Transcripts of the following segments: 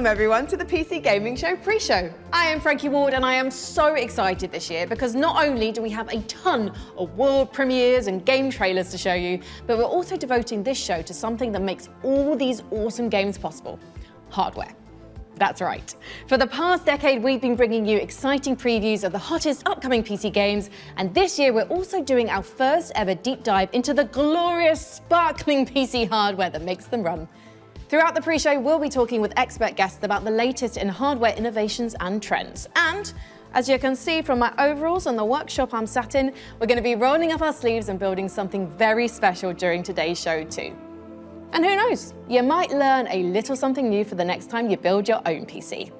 Welcome everyone to the PC Gaming Show pre-show. I am Frankie Ward and I am so excited this year because not only do we have a ton of world premieres and game trailers to show you, but we're also devoting this show to something that makes all these awesome games possible: hardware. That's right. For the past decade, we've been bringing you exciting previews of the hottest upcoming PC games, and this year we're also doing our first ever deep dive into the glorious, sparkling PC hardware that makes them run. Throughout the pre-show, we'll be talking with expert guests about the latest in hardware innovations and trends. And as you can see from my overalls and the workshop I'm sat in, we're going to be rolling up our sleeves and building something very special during today's show too. And who knows, you might learn a little something new for the next time you build your own PC.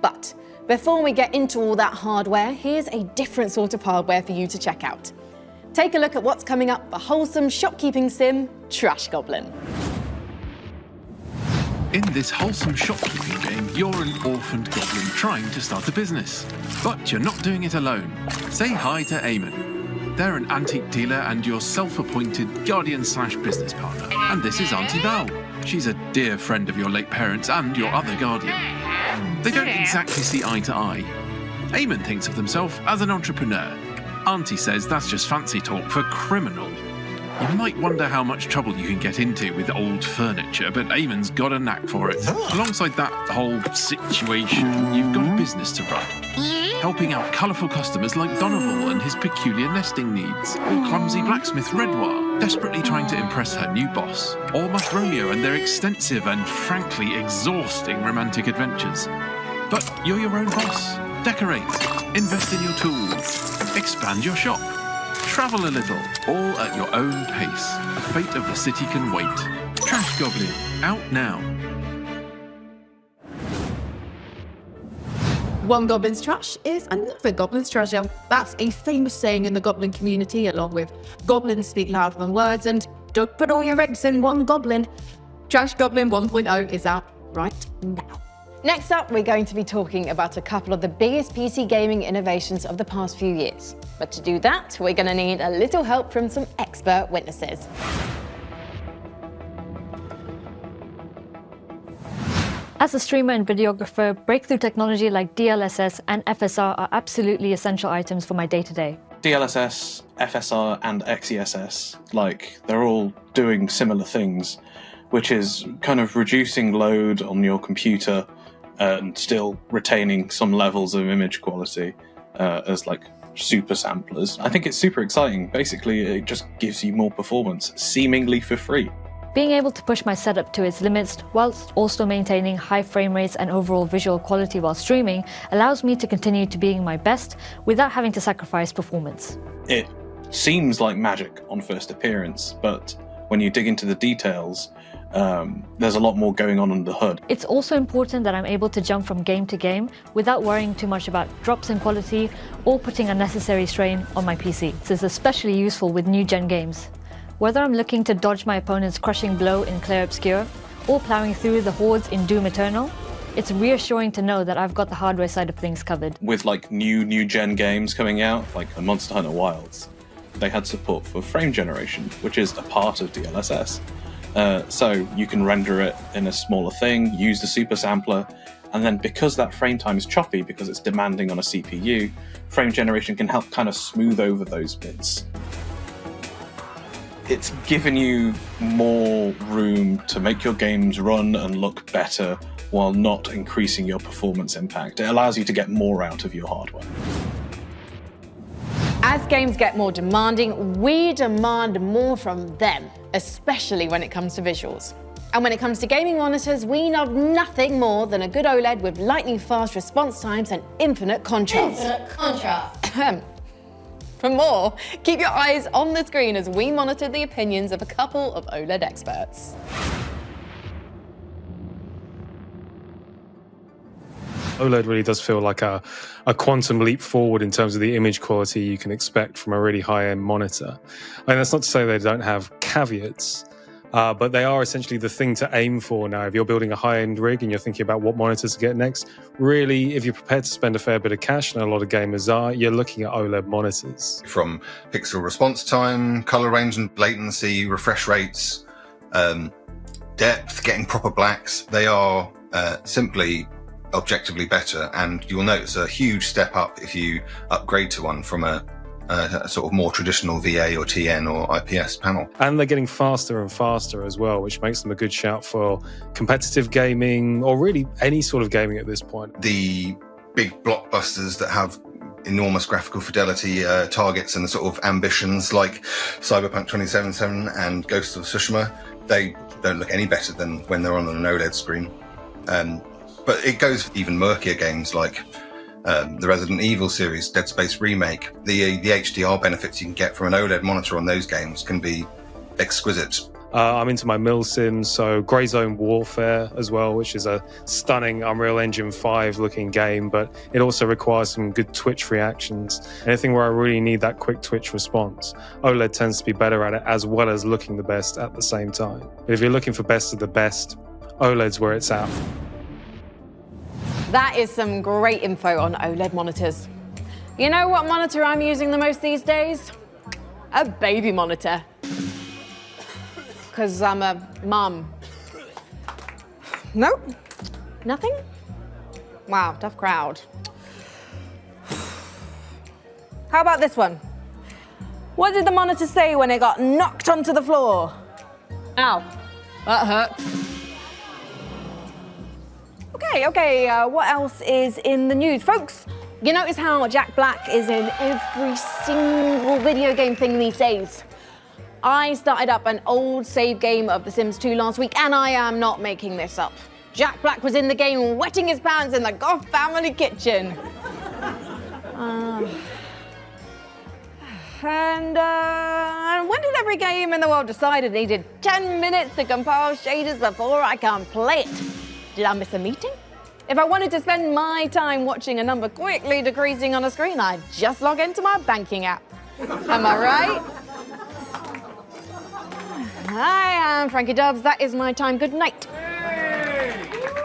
But before we get into all that hardware, here's a different sort of hardware for you to check out. Take a look at what's coming up for wholesome shopkeeping sim, Trash Goblin. In this wholesome shopkeeping game, you're an orphaned goblin trying to start a business. But you're not doing it alone. Say hi to Eamon. They're an antique dealer and your self-appointed guardian/business partner. And this is Auntie Val. She's a dear friend of your late parents and your other guardian. They don't exactly see eye to eye. Eamon thinks of himself as an entrepreneur. Auntie says that's just fancy talk for criminal. You might wonder how much trouble you can get into with old furniture, but Eamon's got a knack for it. Alongside that whole situation, you've got a business to run, helping out colourful customers like Donovan and his peculiar nesting needs, or clumsy blacksmith Redwar, desperately trying to impress her new boss, or Mushromio and their extensive and frankly exhausting romantic adventures. But you're your own boss. Decorate, invest in your tools, expand your shop, travel a little, all at your own pace. The fate of the city can wait. Trash Goblin, out now. One goblin's trash is another goblin's treasure. That's a famous saying in the goblin community, along with goblins speak louder than words and don't put all your eggs in one goblin. Trash Goblin 1.0 is out right now. Next up, we're going to be talking about a couple of the biggest PC gaming innovations of the past few years. But to do that, we're going to need a little help from some expert witnesses. As a streamer and videographer, breakthrough technology like DLSS and FSR are absolutely essential items for my day-to-day. DLSS, FSR, and XESS, they're all doing similar things, which is kind of reducing load on your computer and still retaining some levels of image quality as super samplers. I think it's super exciting. Basically, it just gives you more performance, seemingly for free. Being able to push my setup to its limits whilst also maintaining high frame rates and overall visual quality while streaming allows me to continue to being my best without having to sacrifice performance. It seems like magic on first appearance, but when you dig into the details, there's a lot more going on under the hood. It's also important that I'm able to jump from game to game without worrying too much about drops in quality or putting unnecessary strain on my PC. This is especially useful with new-gen games. Whether I'm looking to dodge my opponent's crushing blow in Clair Obscur or ploughing through the hordes in Doom Eternal, it's reassuring to know that I've got the hardware side of things covered. With new-gen games coming out, like the Monster Hunter Wilds, they had support for frame generation, which is a part of DLSS. So you can render it in a smaller thing, use the super sampler, and then because that frame time is choppy, because it's demanding on a CPU, frame generation can help kind of smooth over those bits. It's given you more room to make your games run and look better while not increasing your performance impact. It allows you to get more out of your hardware. As games get more demanding, we demand more from them, especially when it comes to visuals. And when it comes to gaming monitors, we know nothing more than a good OLED with lightning-fast response times and infinite contrast. For more, keep your eyes on the screen as we monitor the opinions of a couple of OLED experts. OLED really does feel like a quantum leap forward in terms of the image quality you can expect from a really high-end monitor. And that's not to say they don't have caveats, but they are essentially the thing to aim for now. If you're building a high-end rig and you're thinking about what monitors to get next, really, if you're prepared to spend a fair bit of cash, and a lot of gamers are, you're looking at OLED monitors. From pixel response time, color range and latency, refresh rates, depth, getting proper blacks, they are simply objectively better, and you'll notice a huge step up if you upgrade to one from a sort of more traditional VA or TN or IPS panel. And they're getting faster and faster as well, which makes them a good shout for competitive gaming, or really any sort of gaming at this point. The big blockbusters that have enormous graphical fidelity targets and the sort of ambitions like Cyberpunk 2077 and Ghost of Tsushima, they don't look any better than when they're on an OLED screen. But it goes for even murkier games like the Resident Evil series, Dead Space Remake. The HDR benefits you can get from an OLED monitor on those games can be exquisite. I'm into my mil sims, so Grey Zone Warfare as well, which is a stunning Unreal Engine 5 looking game, but it also requires some good twitch reactions. Anything where I really need that quick twitch response, OLED tends to be better at it, as well as looking the best at the same time. But if you're looking for best of the best, OLED's where it's at. That is some great info on OLED monitors. You know what monitor I'm using the most these days? A baby monitor. Because I'm a mum. Nope. Nothing? Wow, tough crowd. How about this one? What did the monitor say when it got knocked onto the floor? Ow, that hurts. Okay, what else is in the news? Folks, you notice how Jack Black is in every single video game thing these days? I started up an old save game of The Sims 2 last week, and I am not making this up. Jack Black was in the game wetting his pants in the Goff family kitchen. And when did every game in the world decide it needed 10 minutes to compile shaders before I can play it? Did I miss a meeting? If I wanted to spend my time watching a number quickly decreasing on a screen, I'd just log into my banking app. Am I right? I am Frankie Dubs. That is my time. Good night.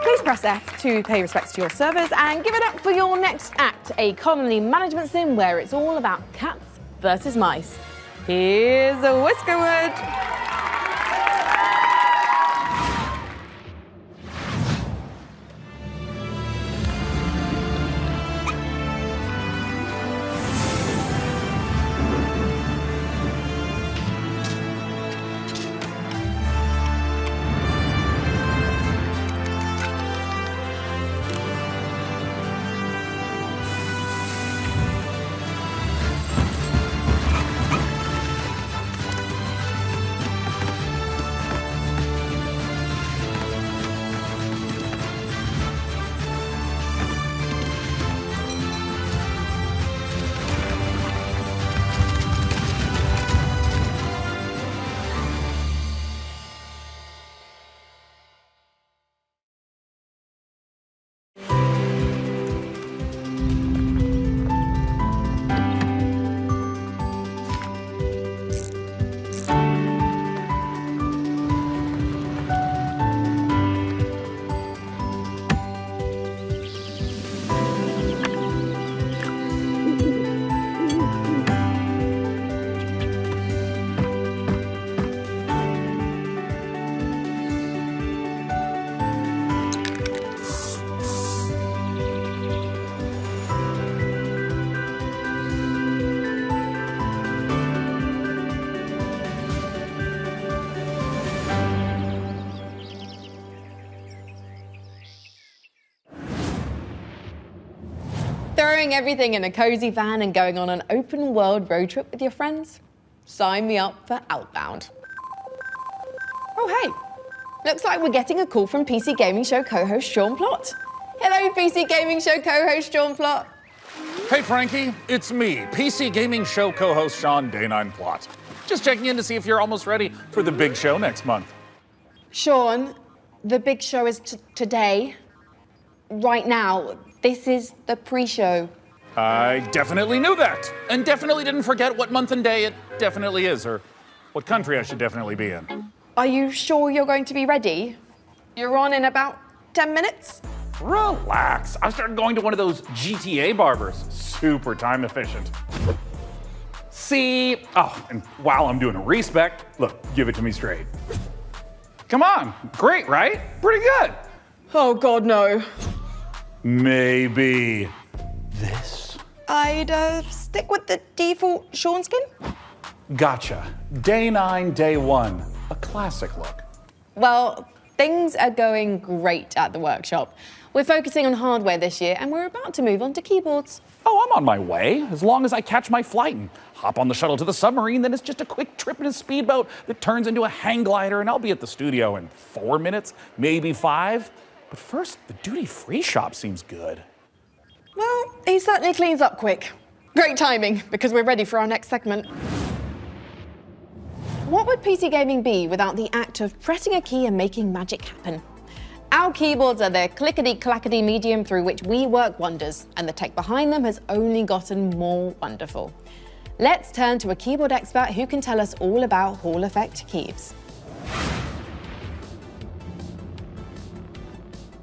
Please press F to pay respects to your servers and give it up for your next act, a colony management sim where it's all about cats versus mice. Here's a Whiskerwood. Throwing everything in a cozy van and going on an open world road trip with your friends? Sign me up for Outbound. Oh, hey, looks like we're getting a call from PC Gaming Show co-host Sean Plott. Hello, PC Gaming Show co-host Sean Plott. Hey, Frankie, it's me, PC Gaming Show co-host Sean Nine Plott. Just checking in to see if you're almost ready for the big show next month. Sean, the big show is today, right now. This is the pre-show. I definitely knew that, and definitely didn't forget what month and day it definitely is, or what country I should definitely be in. Are you sure you're going to be ready? You're on in about 10 minutes? Relax. I started going to one of those GTA barbers. Super time efficient. See? Oh, and while I'm doing a respec, look, give it to me straight. Come on. Great, right? Pretty good. Oh God, no. Maybe this? I'd stick with the default Sean skin. Gotcha. Day 9, day 1. A classic look. Well, things are going great at the workshop. We're focusing on hardware this year and we're about to move on to keyboards. Oh, I'm on my way. As long as I catch my flight and hop on the shuttle to the submarine, then it's just a quick trip in a speedboat that turns into a hang glider, and I'll be at the studio in 4 minutes, maybe 5. But first, the duty-free shop seems good. Well, he certainly cleans up quick. Great timing, because we're ready for our next segment. What would PC gaming be without the act of pressing a key and making magic happen? Our keyboards are the clickety-clackety medium through which we work wonders, and the tech behind them has only gotten more wonderful. Let's turn to a keyboard expert who can tell us all about Hall effect keys.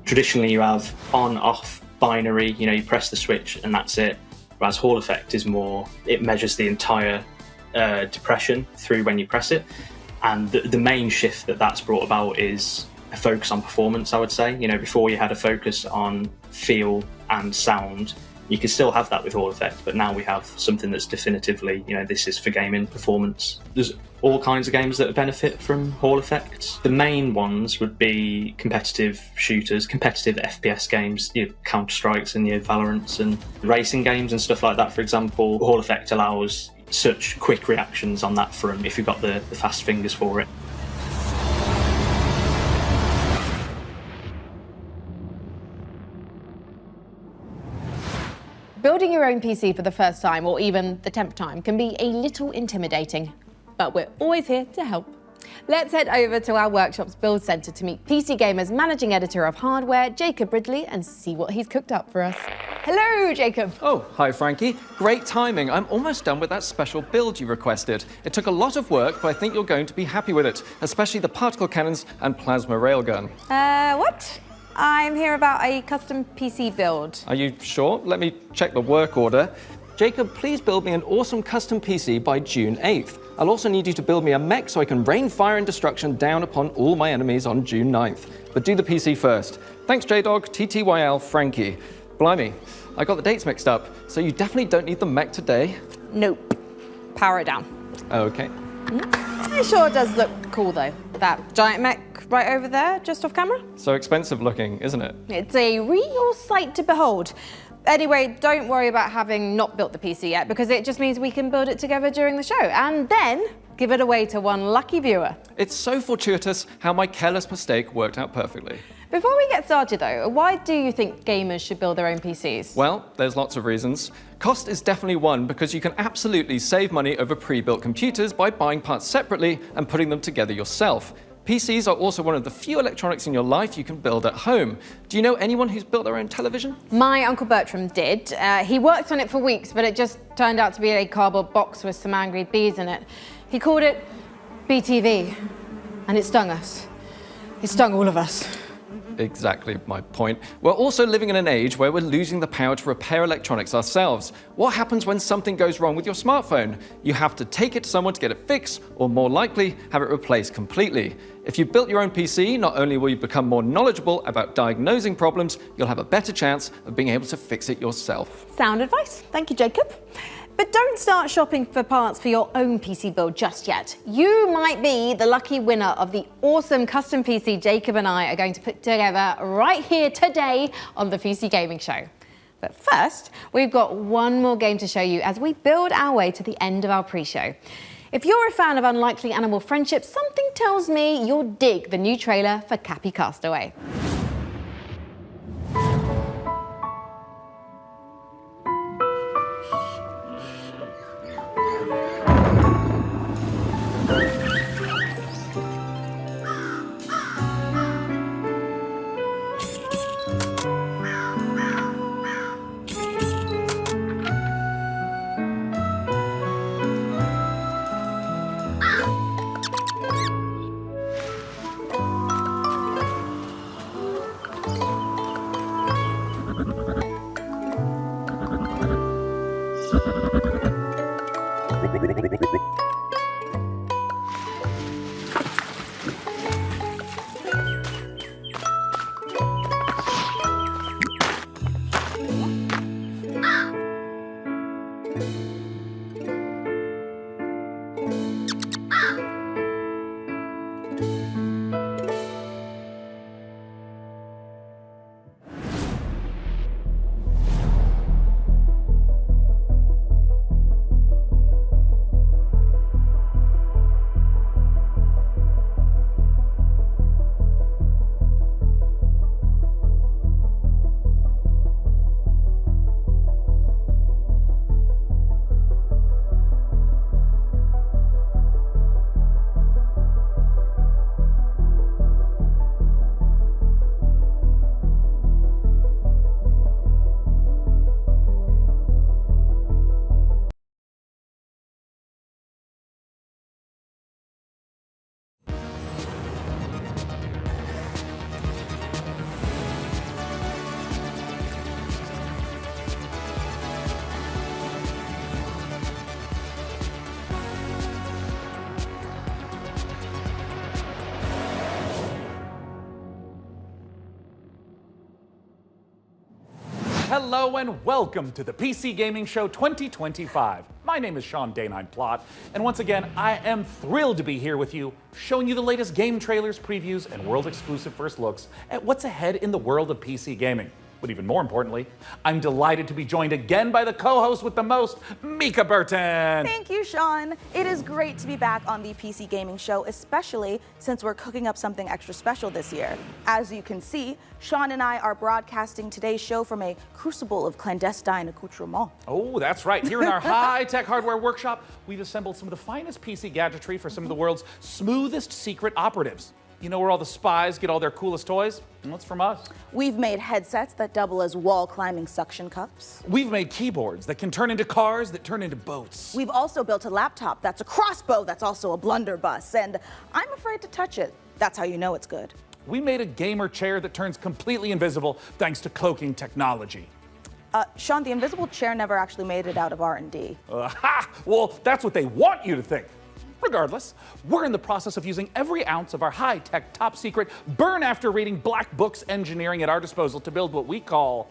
Traditionally, you have on-off binary, you press the switch and that's it. Whereas Hall effect is more, it measures the entire depression through when you press it. And the main shift that's brought about is a focus on performance, I would say. Before you had a focus on feel and sound. You can still have that with Hall effect, but now we have something that's definitively, this is for gaming performance. There's all kinds of games that benefit from Hall effect. The main ones would be competitive shooters, competitive FPS games, Counter-Strikes and Valorants, and racing games and stuff like that, for example. Hall effect allows such quick reactions on that front if you've got the fast fingers for it. Building your own PC for the first time, or even the 10th time, can be a little intimidating, but we're always here to help. Let's head over to our workshop's build centre to meet PC Gamer's managing editor of hardware, Jacob Ridley, and see what he's cooked up for us. Hello, Jacob. Oh, hi, Frankie. Great timing. I'm almost done with that special build you requested. It took a lot of work, but I think you're going to be happy with it, especially the particle cannons and plasma railgun. What? I'm here about a custom PC build. Are you sure? Let me check the work order. Jacob, please build me an awesome custom PC by June 8th. I'll also need you to build me a mech so I can rain fire and destruction down upon all my enemies on June 9th. But do the PC first. Thanks, JDog, TTYL, Frankie. Blimey, I got the dates mixed up, so you definitely don't need the mech today. Nope. Power it down. Okay. It sure does look cool, though. That giant mech right over there, just off camera. So expensive looking, isn't it? It's a real sight to behold. Anyway, don't worry about having not built the PC yet, because it just means we can build it together during the show, and then give it away to one lucky viewer. It's so fortuitous how my careless mistake worked out perfectly. Before we get started though, why do you think gamers should build their own PCs? Well, there's lots of reasons. Cost is definitely one, because you can absolutely save money over pre-built computers by buying parts separately and putting them together yourself. PCs are also one of the few electronics in your life you can build at home. Do you know anyone who's built their own television? My Uncle Bertram did. He worked on it for weeks, but it just turned out to be a cardboard box with some angry bees in it. He called it BTV, and it stung us. It stung all of us. Exactly my point. We're also living in an age where we're losing the power to repair electronics ourselves. What happens when something goes wrong with your smartphone? You have to take it to someone to get it fixed, or more likely, have it replaced completely. If you built your own PC, not only will you become more knowledgeable about diagnosing problems, you'll have a better chance of being able to fix it yourself. Sound advice. Thank you, Jacob. But don't start shopping for parts for your own PC build just yet. You might be the lucky winner of the awesome custom PC Jacob and I are going to put together right here today on the PC Gaming Show. But first, we've got one more game to show you as we build our way to the end of our pre-show. If you're a fan of Unlikely Animal Friendship, something tells me you'll dig the new trailer for Cappy Castaway. Hello and welcome to the PC Gaming Show 2025. My name is Sean Day9 Plot, and once again, I am thrilled to be here with you, showing you the latest game trailers, previews, and world-exclusive first looks at what's ahead in the world of PC gaming. But even more importantly, I'm delighted to be joined again by the co-host with the most, Mika Burton. Thank you, Sean. It is great to be back on the PC Gaming Show, especially since we're cooking up something extra special this year. As you can see, Sean and I are broadcasting today's show from a crucible of clandestine accoutrement. Oh, that's right. Here in our high-tech hardware workshop, we've assembled some of the finest PC gadgetry for some of the world's smoothest secret operatives. You know where all the spies get all their coolest toys? Well, it's from us. We've made headsets that double as wall-climbing suction cups. We've made keyboards that can turn into cars that turn into boats. We've also built a laptop that's a crossbow that's also a blunderbuss, and I'm afraid to touch it. That's how you know it's good. We made a gamer chair that turns completely invisible thanks to cloaking technology. Sean, the invisible chair never actually made it out of R&D. Well, that's what they want you to think. Regardless, we're in the process of using every ounce of our high-tech, top-secret, burn-after-reading black books engineering at our disposal to build what we call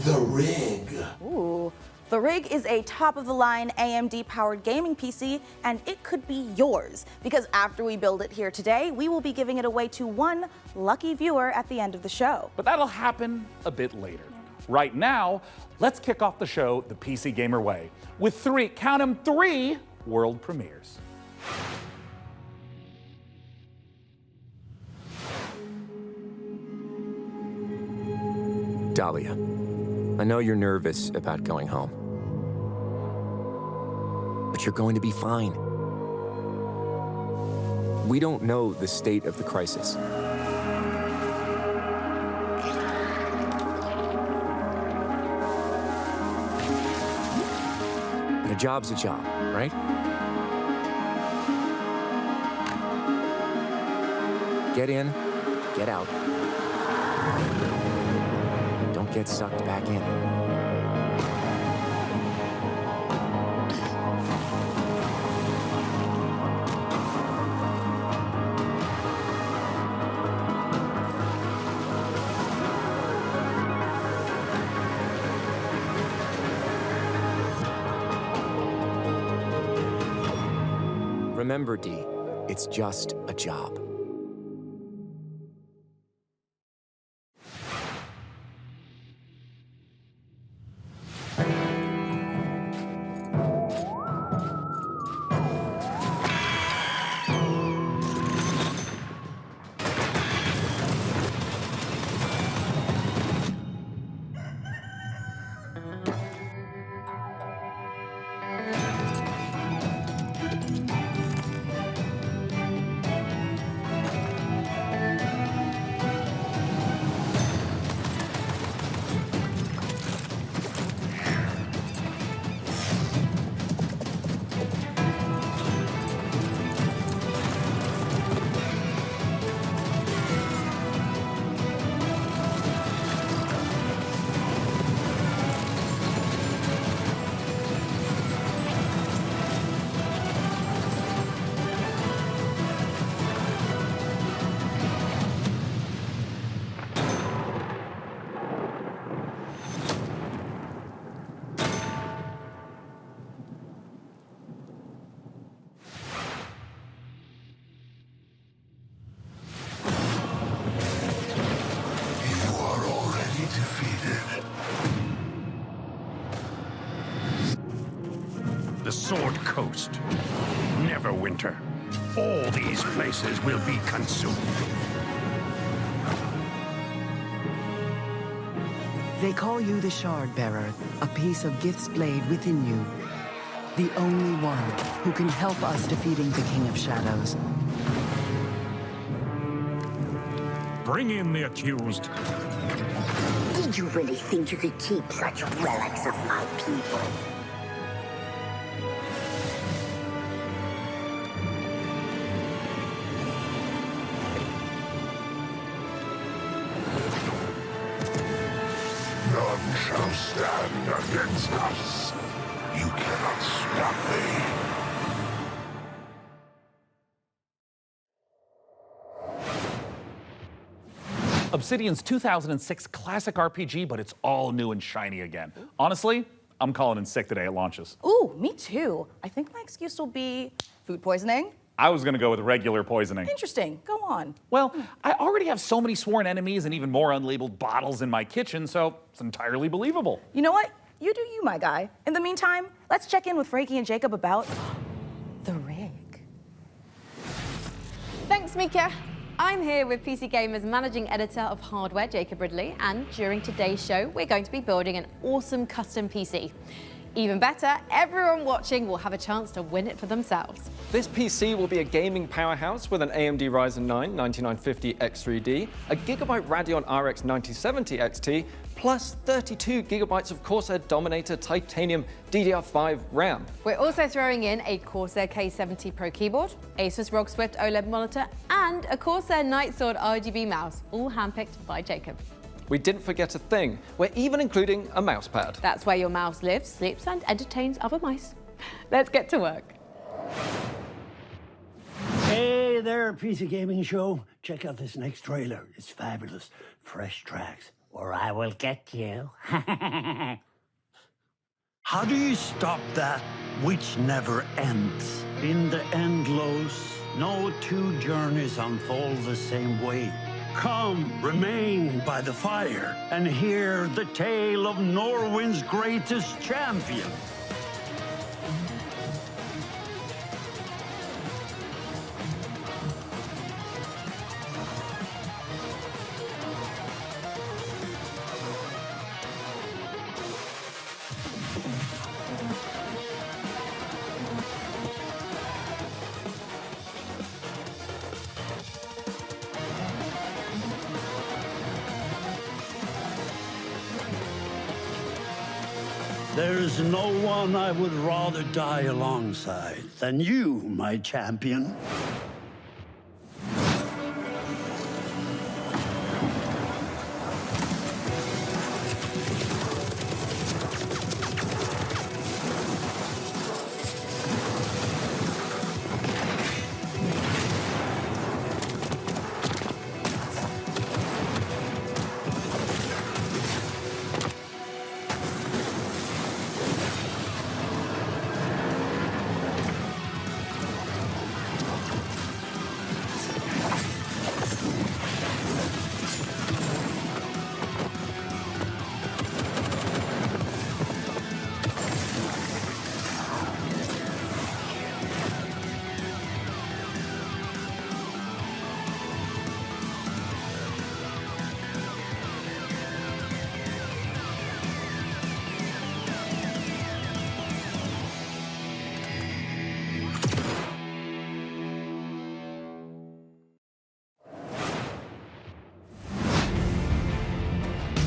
the Rig. Ooh. The Rig is a top-of-the-line AMD-powered gaming PC, and it could be yours. Because after we build it here today, we will be giving it away to one lucky viewer at the end of the show. But that'll happen a bit later. Right now, let's kick off the show the PC Gamer way with three, count 'em, three world premieres. Dahlia, I know you're nervous about going home, but you're going to be fine. We don't know the state of the crisis. But a job's a job, right? Get in, get out. Don't get sucked back in. Remember, Dee, it's just a job. The Sword Coast, Neverwinter. All these places will be consumed. They call you the Shard Bearer, a piece of Gith's blade within you. The only one who can help us defeating the King of Shadows. Bring in the accused. Did you really think you could keep such relics of my people? None shall stand against us. You cannot stop me. Obsidian's 2006 classic RPG, but it's all new and shiny again. Honestly, I'm calling in sick the day it launches. Ooh, me too. I think my excuse will be food poisoning. I was gonna go with regular poisoning. Interesting, go on. Well, I already have so many sworn enemies and even more unlabeled bottles in my kitchen, so it's entirely believable. You know what? You do you, my guy. In the meantime, let's check in with Frankie and Jacob about the rig. Thanks, Mika. I'm here with PC Gamer's managing editor of hardware, Jacob Ridley, and during today's show, we're going to be building an awesome custom PC. Even better, everyone watching will have a chance to win it for themselves. This PC will be a gaming powerhouse with an AMD Ryzen 9 9950X3D, a Gigabyte Radeon RX 9070 XT, plus 32 gigabytes of Corsair Dominator Titanium DDR5 RAM. We're also throwing in a Corsair K70 Pro keyboard, Asus ROG Swift OLED monitor, and a Corsair Nightsword RGB mouse, all handpicked by Jacob. We didn't forget a thing. We're even including a mouse pad. That's where your mouse lives, sleeps, and entertains other mice. Let's get to work. Hey there, PC Gaming Show. Check out this next trailer. It's fabulous. Fresh tracks, or I will get you. How do you stop that which never ends? In the endless, no two journeys unfold the same way. Come, remain by the fire, and hear the tale of Norway's greatest champion. There's no one I would rather die alongside than you, my champion.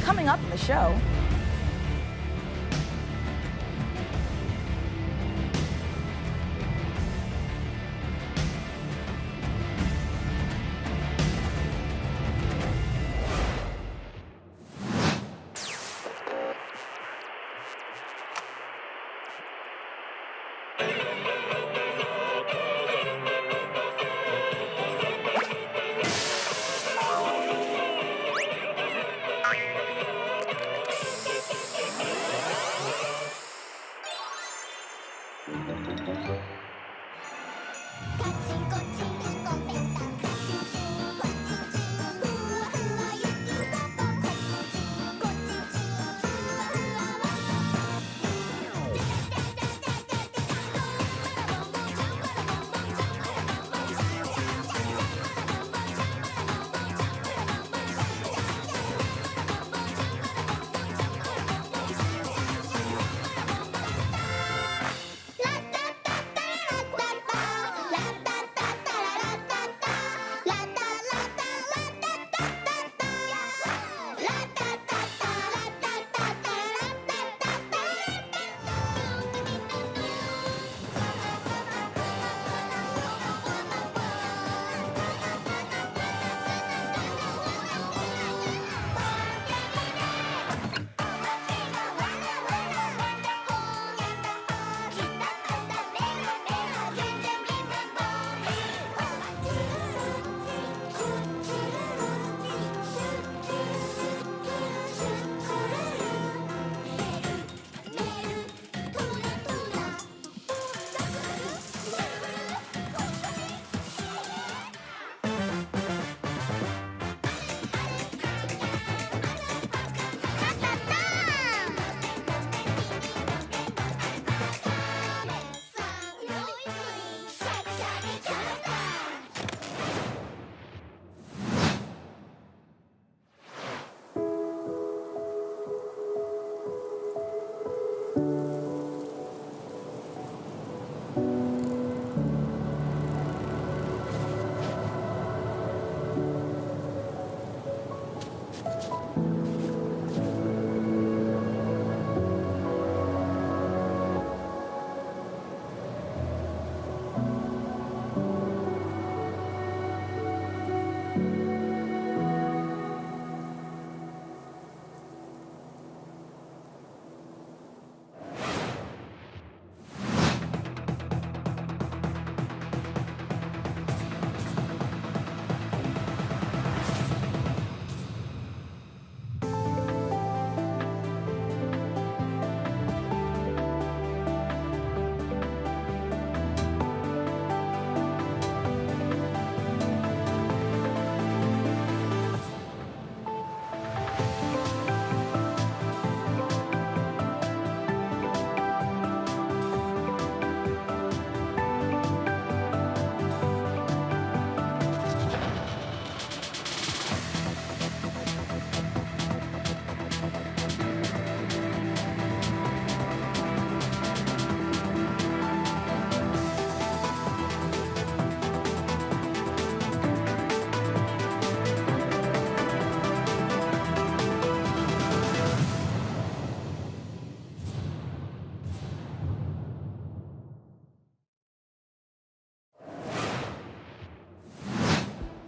Coming up in the show,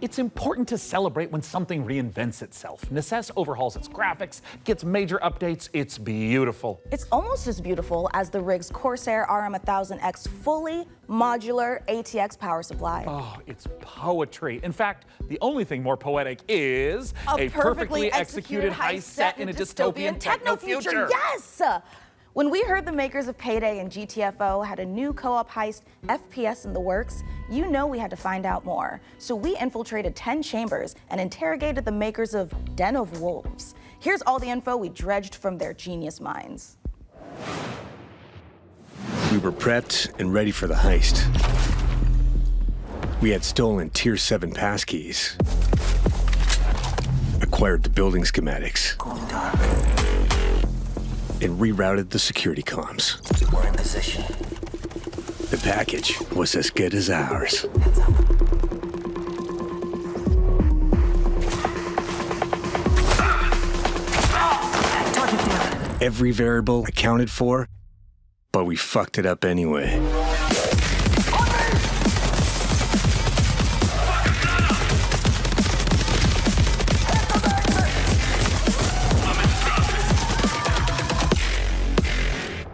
It's important to celebrate when something reinvents itself. NSS overhauls its graphics, gets major updates. It's beautiful. It's almost as beautiful as the rig's Corsair RM1000X fully modular ATX power supply. Oh, it's poetry. In fact, the only thing more poetic is a perfectly executed heist set in a dystopian techno future. Yes! When we heard the makers of Payday and GTFO had a new co-op heist FPS in the works, you know we had to find out more. So we infiltrated 10 chambers and interrogated the makers of Den of Wolves. Here's all the info we dredged from their genius minds. We were prepped and ready for the heist. We had stolen Tier 7 passkeys, acquired the building schematics, and rerouted the security comms. We're in position. The package was as good as ours. Every variable accounted for, but we fucked it up anyway.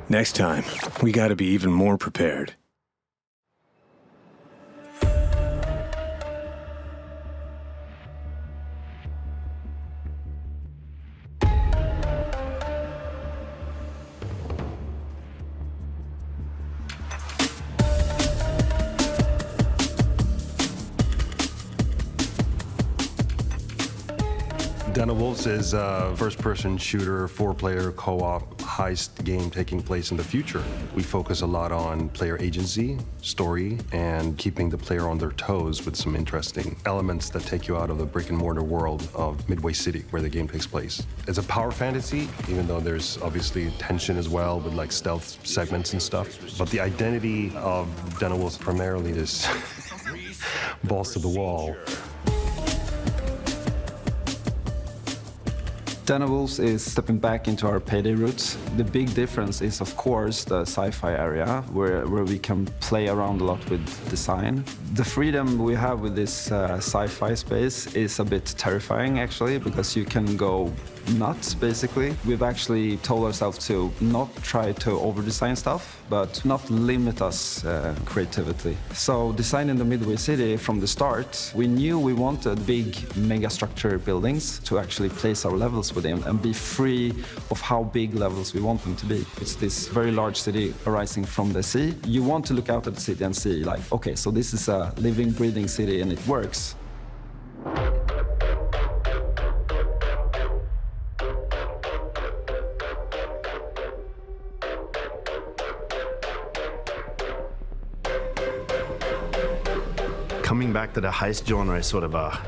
Next time, we gotta be even more prepared. Den of Wolves is a first-person shooter, four-player co-op heist game taking place in the future. We focus a lot on player agency, story, and keeping the player on their toes with some interesting elements that take you out of the brick-and-mortar world of Midway City, where the game takes place. It's a power fantasy, even though there's obviously tension as well with like stealth segments and stuff. But the identity of Den of Wolves primarily is balls to the wall. Den of Wolves is stepping back into our Payday roots. The big difference is, of course, the sci-fi area, where we can play around a lot with design. The freedom we have with this sci-fi space is a bit terrifying, actually, because you can go nuts, basically. We've actually told ourselves to not try to over-design stuff, but not limit us creativity. So designing the Midway City from the start, we knew we wanted big mega-structure buildings to actually place our levels within and be free of how big levels we want them to be. It's this very large city arising from the sea. You want to look out at the city and see, like, okay, so this is a living, breathing city and it works. Coming back to the heist genre is sort of a,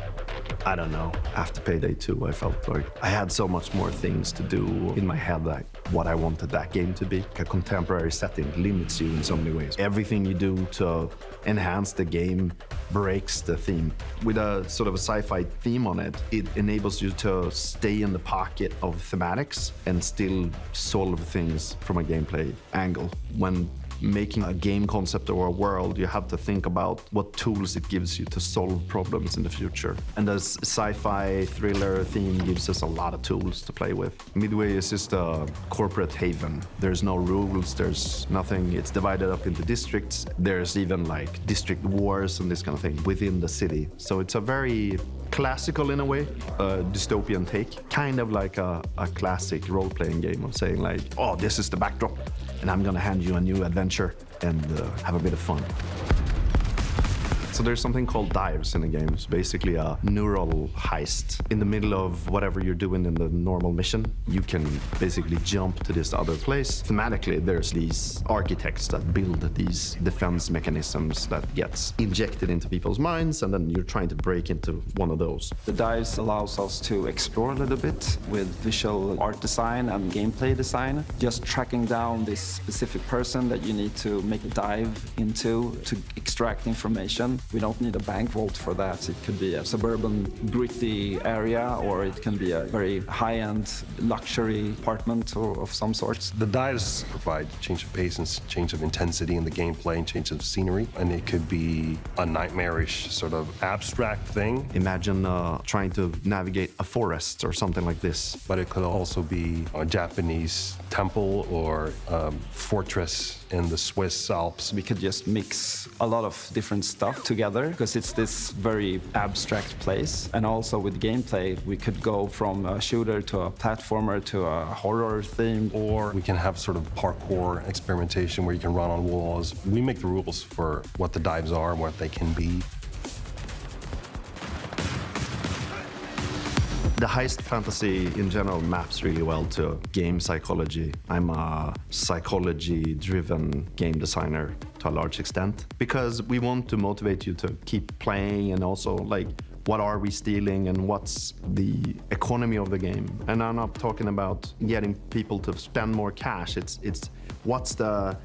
I don't know, after Payday 2, I felt like I had so much more things to do in my head, like what I wanted that game to be. A contemporary setting limits you in so many ways. Everything you do to enhance the game breaks the theme. With a sort of a sci-fi theme on it, it enables you to stay in the pocket of thematics and still solve things from a gameplay angle. When making a game concept or a world, you have to think about what tools it gives you to solve problems in the future. And the sci-fi thriller theme gives us a lot of tools to play with. Midway is just a corporate haven. There's no rules, there's nothing. It's divided up into districts. There's even like district wars and this kind of thing within the city. So it's a very classical in a way, a dystopian take, kind of like a classic role-playing game of saying like, oh, this is the backdrop, and I'm gonna hand you a new adventure and have a bit of fun. So there's something called dives in the game. It's basically a neural heist. In the middle of whatever you're doing in the normal mission, you can basically jump to this other place. Thematically, there's these architects that build these defense mechanisms that gets injected into people's minds, and then you're trying to break into one of those. The dives allows us to explore a little bit with visual art design and gameplay design. Just tracking down this specific person that you need to make a dive into to extract information. We don't need a bank vault for that. It could be a suburban, gritty area, or it can be a very high-end luxury apartment or of some sort. The dives provide change of pace and change of intensity in the gameplay and change of scenery, and it could be a nightmarish sort of abstract thing. Imagine trying to navigate a forest or something like this. But it could also be a Japanese temple or fortress in the Swiss Alps. We could just mix a lot of different stuff together because it's this very abstract place. And also with gameplay, we could go from a shooter to a platformer to a horror theme. Or we can have sort of parkour experimentation where you can run on walls. We make the rules for what the dives are and what they can be. The heist fantasy in general maps really well to game psychology. I'm a psychology-driven game designer to a large extent because we want to motivate you to keep playing and also like what are we stealing and what's the economy of the game. And I'm not talking about getting people to spend more cash. It's what's the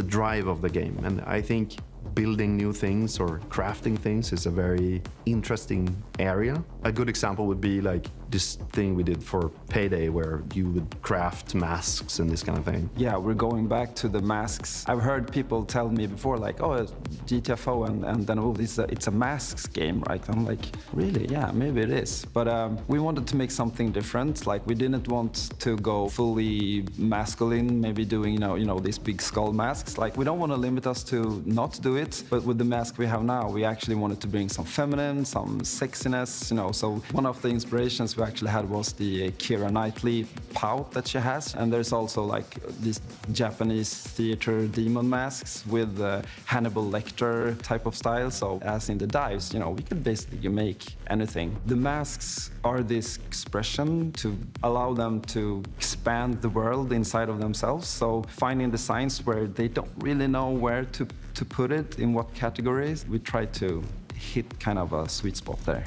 drive of the game. And I think building new things or crafting things is a very interesting area. A good example would be like this thing we did for Payday where you would craft masks and this kind of thing. Yeah, we're going back to the masks. I've heard people tell me before like, oh, GTFO and then oh, it's a masks game, right? I'm like, really? Yeah, maybe it is. But we wanted to make something different. Like we didn't want to go fully masculine, maybe doing, you know, these big skull masks. Like we don't want to limit us to not do it, but with the mask we have now, we actually wanted to bring some feminine, some sexiness, you know. So one of the inspirations we actually had was the Keira Knightley pout that she has. And there's also like these Japanese theater demon masks with Hannibal Lecter type of style. So as in the dives, you know, we could basically make anything. The masks are this expression to allow them to expand the world inside of themselves. So finding designs where they don't really know where to put it, in what categories, we try to hit kind of a sweet spot there.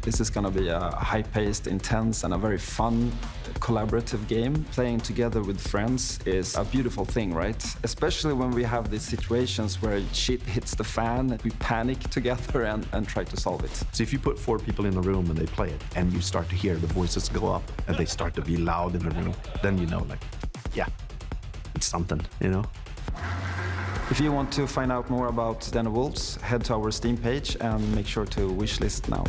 This is going to be a high-paced, intense, and a very fun, collaborative game. Playing together with friends is a beautiful thing, right? Especially when we have these situations where shit hits the fan, we panic together and try to solve it. So if you put 4 people in a room and they play it, and you start to hear the voices go up, and they start to be loud in the room, then you know, like, yeah, it's something, you know? If you want to find out more about Den of Wolves, head to our Steam page and make sure to wishlist now.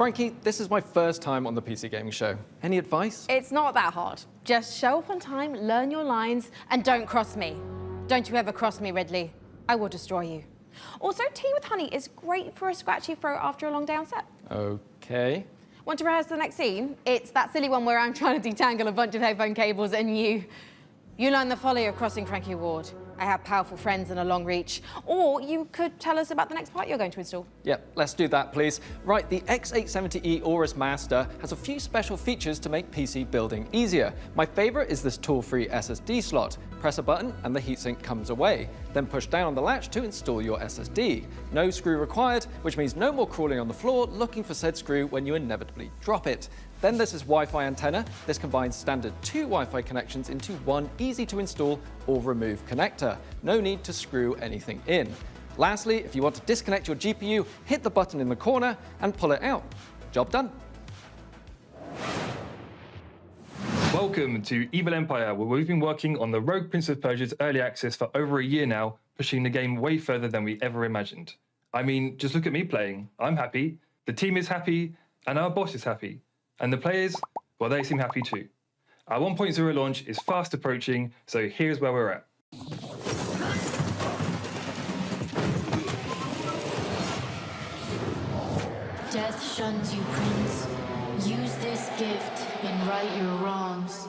Frankie, this is my first time on the PC Gaming Show. Any advice? It's not that hard. Just show up on time, learn your lines, and don't cross me. Don't you ever cross me, Ridley. I will destroy you. Also, tea with honey is great for a scratchy throat after a long day on set. Okay. Want to rehearse the next scene? It's that silly one where I'm trying to detangle a bunch of headphone cables and you learn the folly of crossing Frankie Ward. I have powerful friends and a long reach. Or you could tell us about the next part you're going to install. Yep, let's do that, please. Right, the X870E Aorus Master has a few special features to make PC building easier. My favorite is this tool-free SSD slot. Press a button and the heatsink comes away. Then push down on the latch to install your SSD. No screw required, which means no more crawling on the floor looking for said screw when you inevitably drop it. Then there's this Wi-Fi antenna. This combines standard 2 Wi-Fi connections into one easy to install or remove connector. No need to screw anything in. Lastly, if you want to disconnect your GPU, hit the button in the corner and pull it out. Job done. Welcome to Evil Empire, where we've been working on the Rogue Prince of Persia's early access for over a year now, pushing the game way further than we ever imagined. I mean, just look at me playing. I'm happy, the team is happy, and our boss is happy. And the players, well, they seem happy too. Our 1.0 launch is fast approaching, so here's where we're at. Death shuns you, Prince. Use this gift and right your wrongs.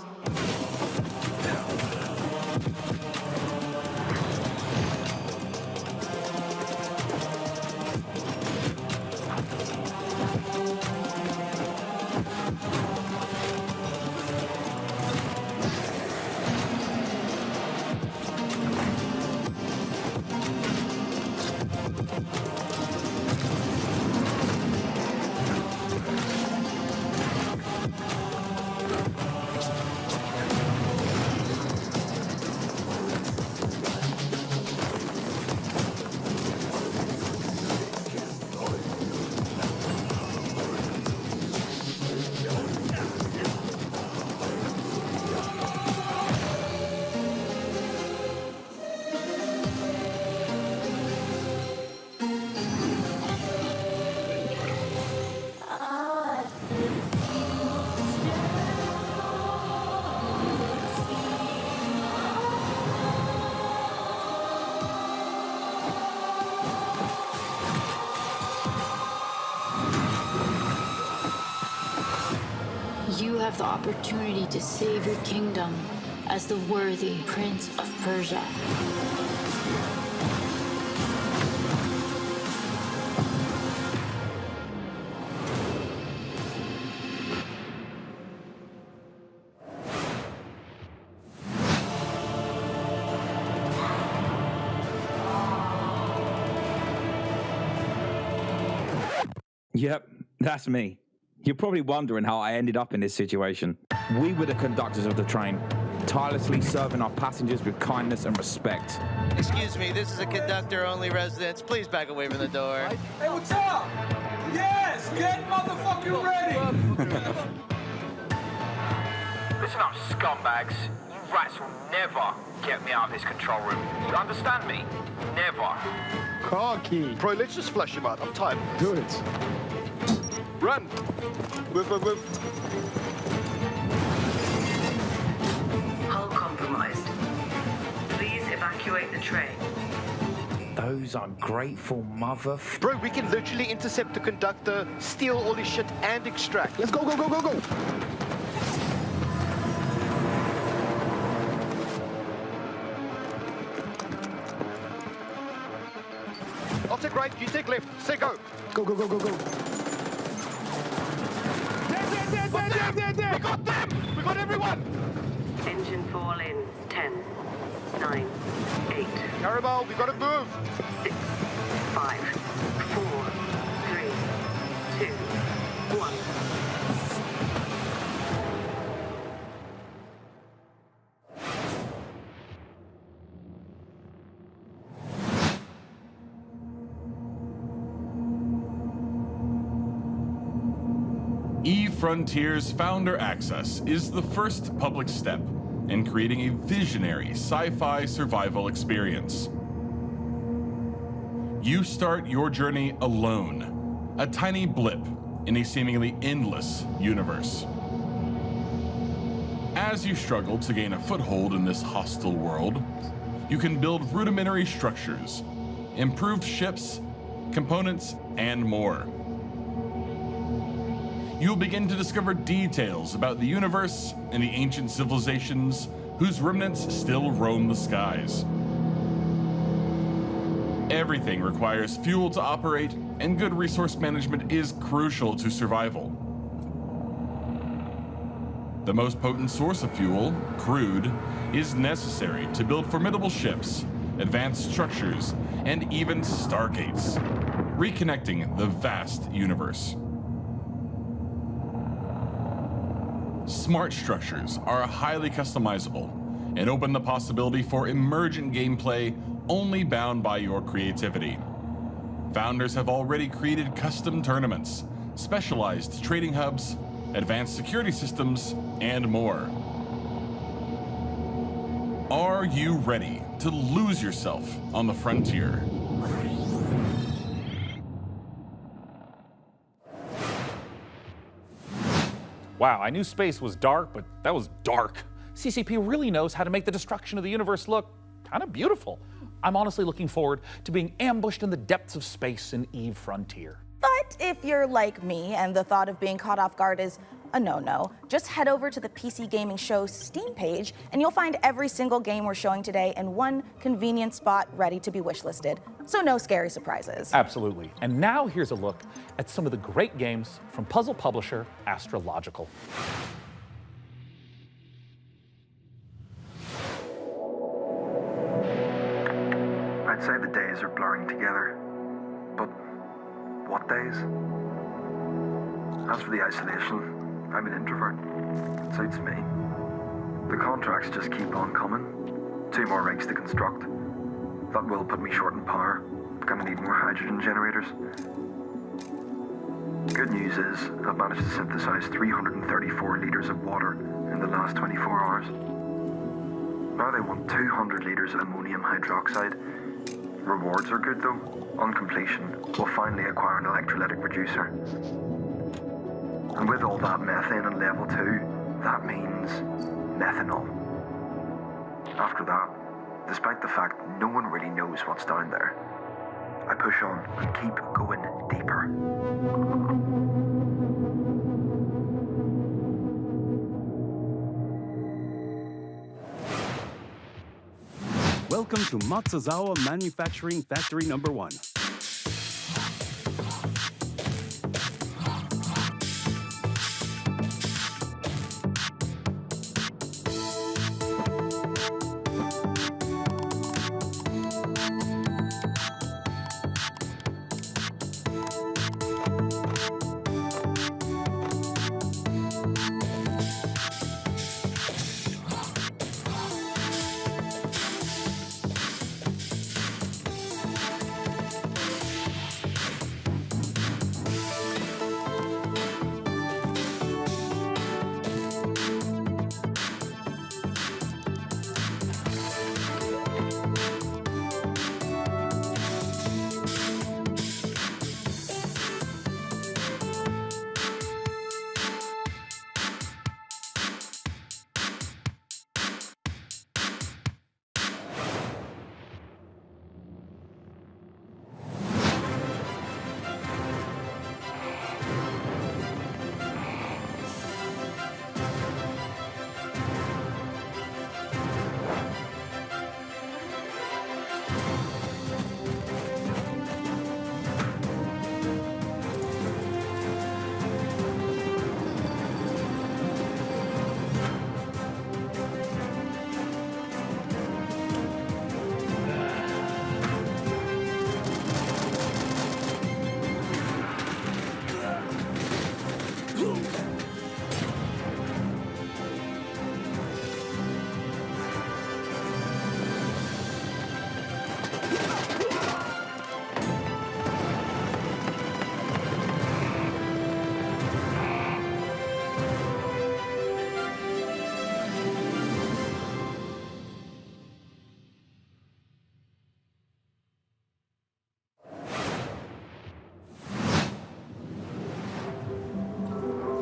You have the opportunity to save your kingdom as the worthy Prince of Persia. Yep, that's me. You're probably wondering how I ended up in this situation. We were the conductors of the train, tirelessly serving our passengers with kindness and respect. Excuse me, this is a conductor-only residence. Please back away from the door. Hey, what's up? Yes, get motherfucking ready! Listen up, scumbags. You rats will never get me out of this control room. You understand me? Never. Car key. Bro, let's just flush him out. I'm tired. Do it. Run! Move, move, move. Hull compromised. Please evacuate the train. Those ungrateful mother... Bro, we can literally intercept the conductor, steal all his shit, and extract. Let's go, go, go, go, go! I'll take right, you take left. Say go. Go, go, go, go, go. There! We got them! We got everyone! Engine fall in 10, 9, 8. Carabao, we gotta move! 6, 5, 4, 3, 2, 1. eFrontier's Founder Access is the first public step in creating a visionary sci-fi survival experience. You start your journey alone, a tiny blip in a seemingly endless universe. As you struggle to gain a foothold in this hostile world, you can build rudimentary structures, improved ships, components, and more. You'll begin to discover details about the universe and the ancient civilizations whose remnants still roam the skies. Everything requires fuel to operate, and good resource management is crucial to survival. The most potent source of fuel, crude, is necessary to build formidable ships, advanced structures, and even stargates, reconnecting the vast universe. Smart structures are highly customizable and open the possibility for emergent gameplay only bound by your creativity. Founders have already created custom tournaments, specialized trading hubs, advanced security systems, and more. Are you ready to lose yourself on the frontier? Wow, I knew space was dark, but that was dark. CCP really knows how to make the destruction of the universe look kind of beautiful. I'm honestly looking forward to being ambushed in the depths of space in EVE Frontier. But if you're like me and the thought of being caught off guard is a no-no, just head over to the PC Gaming Show Steam page and you'll find every single game we're showing today in one convenient spot ready to be wishlisted. So no scary surprises. Absolutely. And now here's a look at some of the great games from puzzle publisher Astrological. I'd say the days are blurring together, but what days? As for the isolation, I'm an introvert. It suits me. The contracts just keep on coming. 2 more rigs to construct. That will put me short in power. Gonna need more hydrogen generators. Good news is, I've managed to synthesize 334 litres of water in the last 24 hours. Now they want 200 litres of ammonium hydroxide. Rewards are good though. On completion, we'll finally acquire an electrolytic reducer. And with all that methane on level 2, that means methanol. After that, despite the fact no one really knows what's down there, I push on and keep going deeper. Welcome to Matsuzawa Manufacturing Factory Number 1.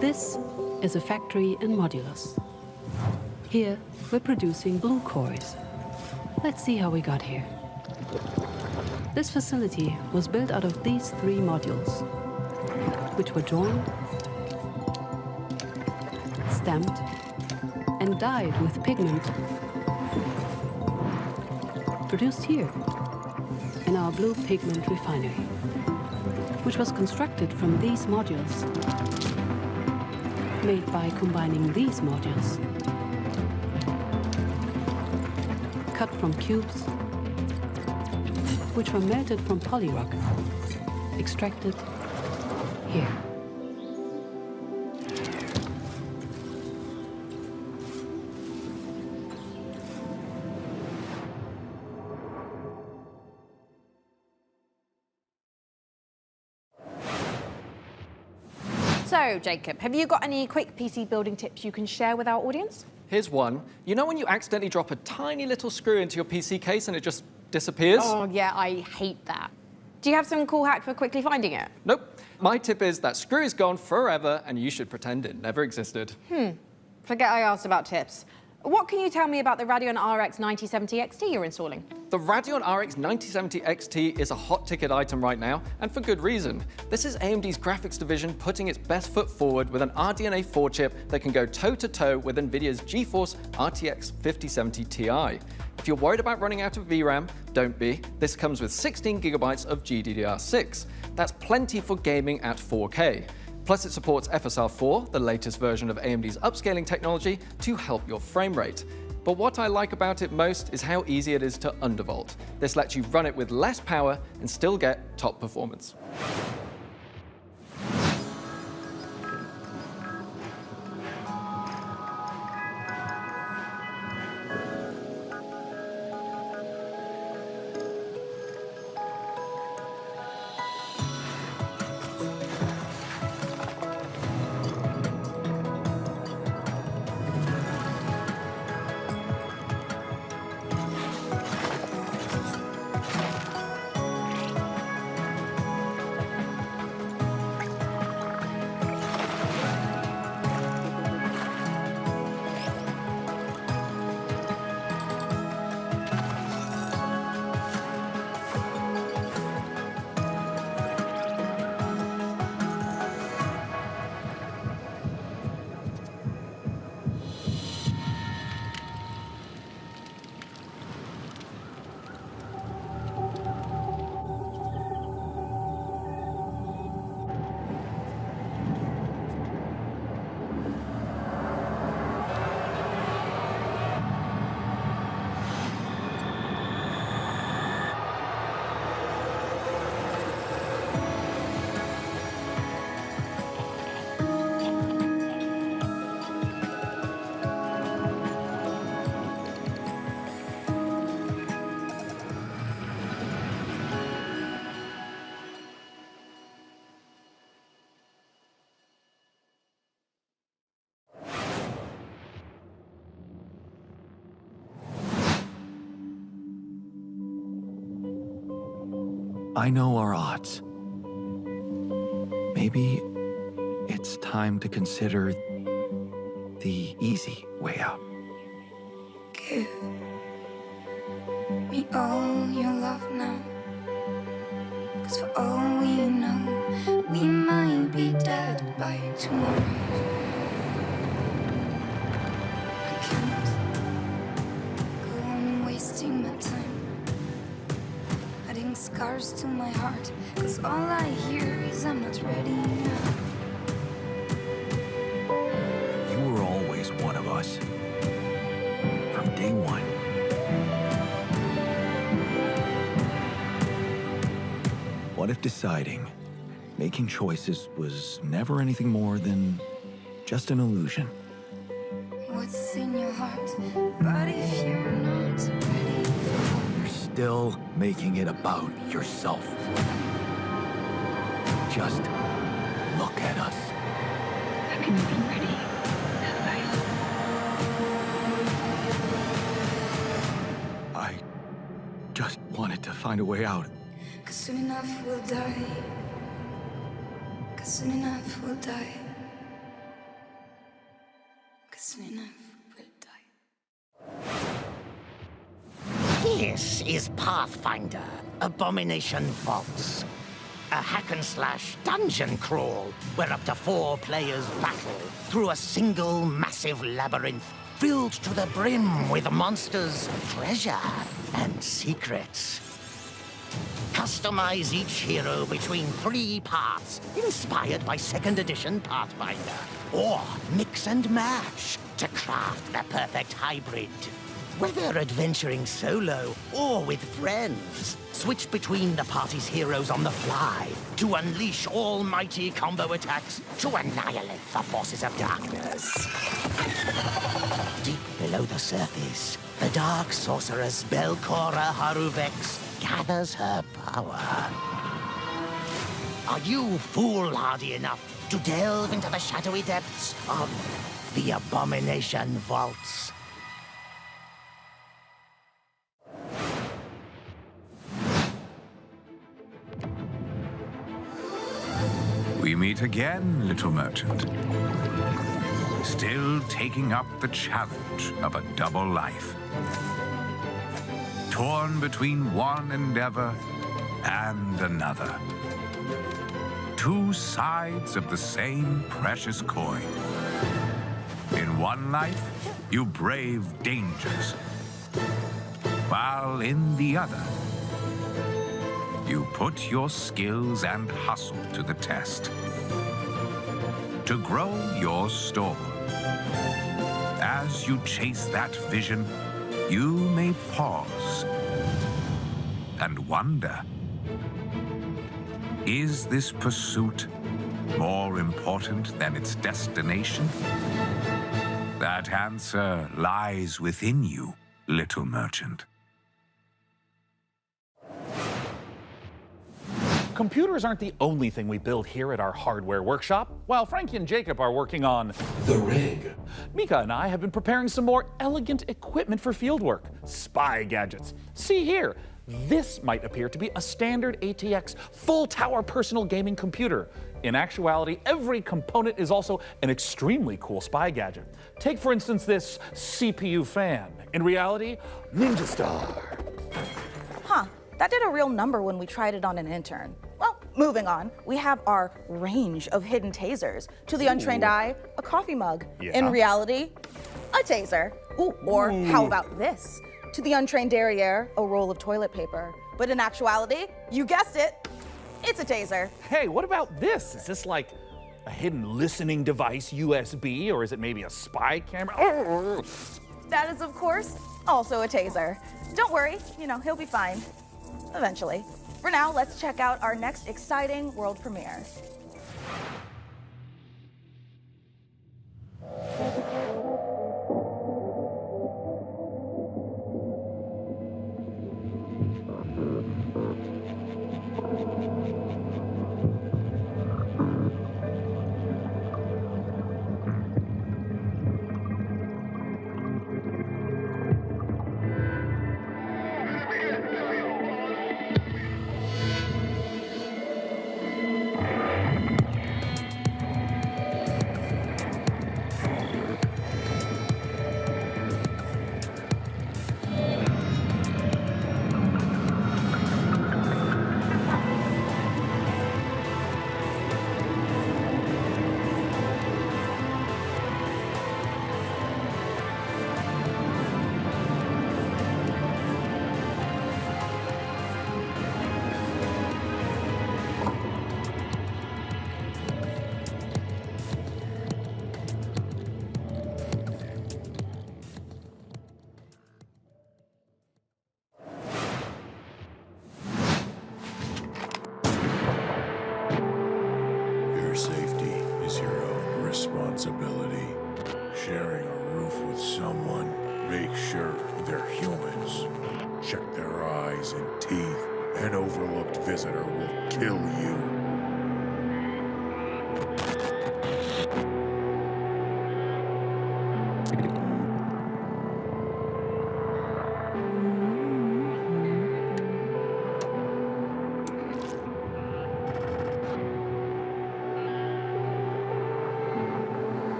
This is a factory in Modulus. Here, we're producing blue cores. Let's see how we got here. This facility was built out of these 3 modules, which were drawn, stamped, and dyed with pigment, produced here in our blue pigment refinery, which was constructed from these modules, made by combining these modules, cut from cubes, which were melted from polyrock, extracted here. So, Jacob, have you got any quick PC building tips you can share with our audience? Here's one. You know when you accidentally drop a tiny little screw into your PC case and it just disappears? Oh, yeah, I hate that. Do you have some cool hack for quickly finding it? Nope. My tip is that screw is gone forever and you should pretend it never existed. Forget I asked about tips. What can you tell me about the Radeon RX 9070 XT you're installing? The Radeon RX 9070 XT is a hot ticket item right now, and for good reason. This is AMD's graphics division putting its best foot forward with an RDNA 4 chip that can go toe-to-toe with NVIDIA's GeForce RTX 5070 Ti. If you're worried about running out of VRAM, don't be. This comes with 16 gigabytes of GDDR6. That's plenty for gaming at 4K. Plus it supports FSR4, the latest version of AMD's upscaling technology, to help your frame rate. But what I like about it most is how easy it is to undervolt. This lets you run it with less power and still get top performance. I know our odds. Maybe it's time to consider the easy way out. Give me all your love now. 'Cause for all we know, we might be dead by tomorrow. I can't go on wasting my time, adding scars to my heart. 'Cause all I hear is I'm not ready now. You were always one of us. From day one. What if deciding, making choices was never anything more than just an illusion? What's in your heart? But if you're not ready for, You're still making it about yourself. Just look at us. how can you be ready? I just wanted to find a way out. 'Cause soon enough we'll die. 'Cause soon enough we'll die. 'Cause soon enough we'll die. This is Pathfinder, Abomination Vaults. A hack-and-slash dungeon crawl where up to 4 players battle through a single massive labyrinth filled to the brim with monsters, treasure, and secrets. Customize each hero between 3 parts, inspired by 2nd edition Pathfinder. Or mix and match to craft the perfect hybrid. Whether adventuring solo or with friends, switch between the party's heroes on the fly to unleash almighty combo attacks to annihilate the forces of darkness. Deep below the surface, the dark sorceress Belcora Haruvex gathers her power. Are you foolhardy enough to delve into the shadowy depths of the Abomination Vaults? We meet again, little merchant. Still taking up the challenge of a double life. Torn between one endeavor and another. 2 sides of the same precious coin. In one life, you brave dangers, while in the other, you put your skills and hustle to the test to grow your store. As you chase that vision, you may pause and wonder, is this pursuit more important than its destination? That answer lies within you, little merchant. Computers aren't the only thing we build here at our hardware workshop. While Frankie and Jacob are working on the rig, Mika and I have been preparing some more elegant equipment for fieldwork, spy gadgets. See here, this might appear to be a standard ATX full-tower personal gaming computer. In actuality, every component is also an extremely cool spy gadget. Take, for instance, this CPU fan. In reality, Ninja Star. Huh, that did a real number when we tried it on an intern. Well, moving on, we have our range of hidden tasers. To the untrained eye, a coffee mug. Yeah. In reality, a taser. Ooh, or how about this? To the untrained derriere, a roll of toilet paper. But in actuality, you guessed it, it's a taser. Hey, what about this? Is this like a hidden listening device, USB, or is it maybe a spy camera? That is, of course, also a taser. Don't worry, he'll be fine. Eventually. For now, let's check out our next exciting world premiere. Your safety is your own responsibility. Sharing a roof with someone, make sure they're humans. Check their eyes and teeth. An overlooked visitor will kill you.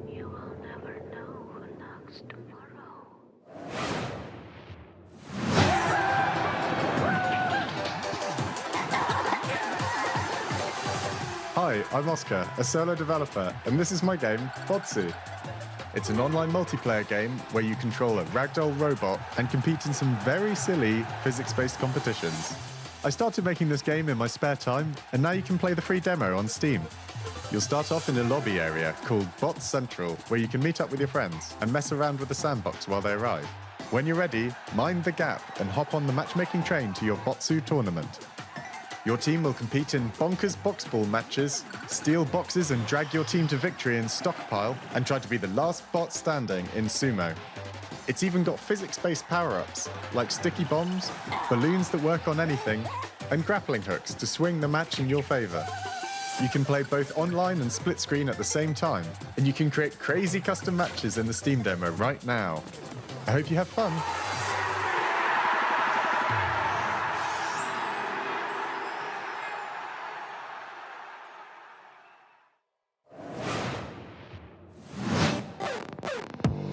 You will never know who I'm Oscar, a solo developer, and this is my game, Botsu. It's an online multiplayer game where you control a ragdoll robot and compete in some very silly physics-based competitions. I started making this game in my spare time, and now you can play the free demo on Steam. You'll start off in a lobby area called Bot Central, where you can meet up with your friends and mess around with the sandbox while they arrive. When you're ready, mind the gap and hop on the matchmaking train to your Botsu tournament. Your team will compete in bonkers boxball matches, steal boxes and drag your team to victory in Stockpile, and try to be the last bot standing in Sumo. It's even got physics-based power-ups, like sticky bombs, balloons that work on anything, and grappling hooks to swing the match in your favor. You can play both online and split screen at the same time, and you can create crazy custom matches in the Steam demo right now. I hope you have fun.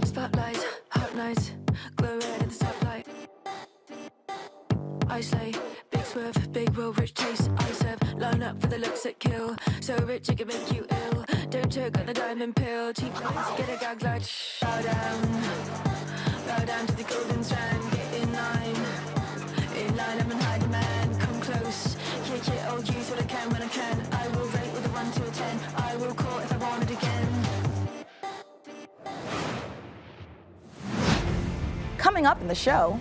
Spotlight, hot night, glow red in the stoplight. I say, big swerve, big will, rich taste. I serve, line up for the looks that kill. So rich it can make you ill. Don't choke on the diamond pill. Cheap lights, get a gag light. Bow down to the golden strand. Get in line, I'm an hiding man. Come close, kick it, I'll use what I can when I can. I will rate with a 1 to a 10. I will call if I want it again. Coming up in the show,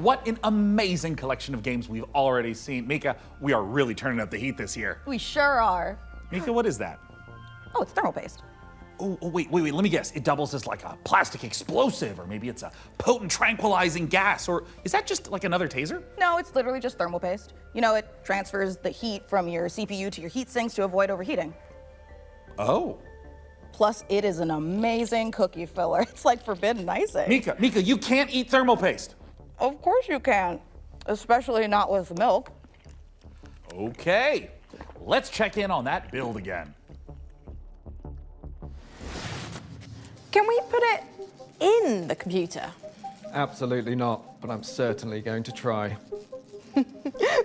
What an amazing collection of games we've already seen. Mika, we are really turning up the heat this year. we sure are. Mika, what is that? Oh, it's thermal paste. Oh, wait, let me guess. It doubles as like a plastic explosive, or maybe it's a potent tranquilizing gas, or is that just like another taser? No, it's literally just thermal paste. You know, it transfers the heat from your CPU to your heat sinks to avoid overheating. Oh. Plus, it is an amazing cookie filler. It's like forbidden icing. Mika, you can't eat thermal paste. Of course you can, especially not with milk. Okay, let's check in on that build again. Can we put it in the computer? Absolutely not, but I'm certainly going to try.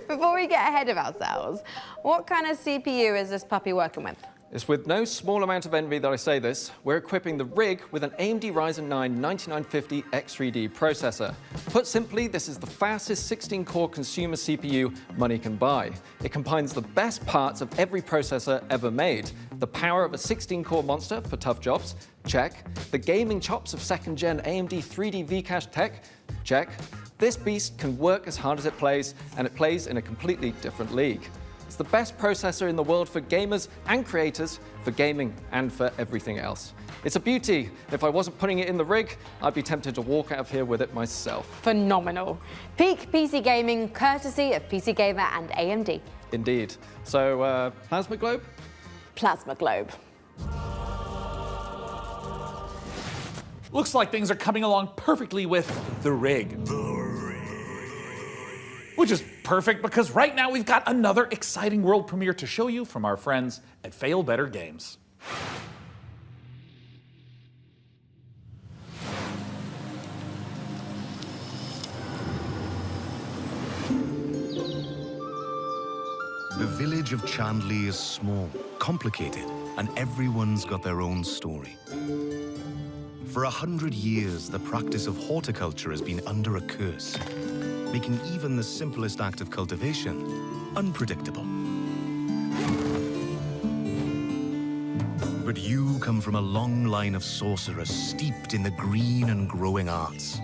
Before we get ahead of ourselves, what kind of CPU is this puppy working with? It's with no small amount of envy that I say this. We're equipping the rig with an AMD Ryzen 9 9950 X3D processor. Put simply, this is the fastest 16-core consumer CPU money can buy. It combines the best parts of every processor ever made. The power of a 16-core monster for tough jobs, check. The gaming chops of second-gen AMD 3D V-Cache tech, check. This beast can work as hard as it plays, and it plays in a completely different league. It's the best processor in the world for gamers and creators, for gaming and for everything else. It's a beauty. If I wasn't putting it in the rig, I'd be tempted to walk out of here with it myself. Phenomenal. Peak PC gaming, courtesy of PC Gamer and AMD. Indeed. So, Plasma Globe? Plasma Globe. Looks like things are coming along perfectly with the rig. Which is perfect because right now we've got another exciting world premiere to show you from our friends at Fail Better Games. The village of Chandley is small, complicated, and everyone's got their own story. For 100 years, the practice of horticulture has been under a curse, making even the simplest act of cultivation unpredictable. But you come from a long line of sorcerers steeped in the green and growing arts.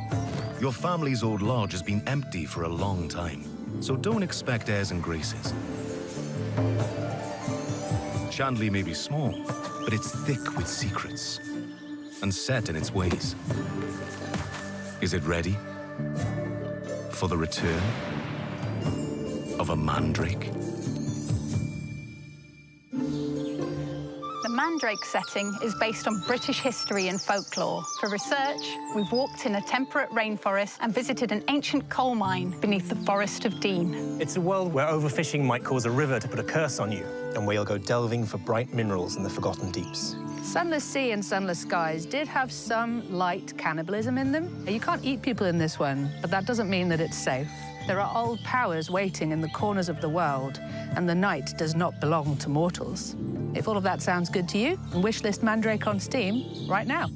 Your family's old lodge has been empty for a long time, so don't expect airs and graces. Chandley may be small, but it's thick with secrets and set in its ways. Is it ready for the return of a mandrake? The Mandrake setting is based on British history and folklore. For research, we've walked in a temperate rainforest and visited an ancient coal mine beneath the Forest of Dean. It's a world where overfishing might cause a river to put a curse on you, and where you'll go delving for bright minerals in the forgotten deeps. Sunless Sea and Sunless Skies did have some light cannibalism in them. You can't eat people in this one, but that doesn't mean that it's safe. There are old powers waiting in the corners of the world, and the night does not belong to mortals. If all of that sounds good to you, wishlist Mandrake on Steam right now.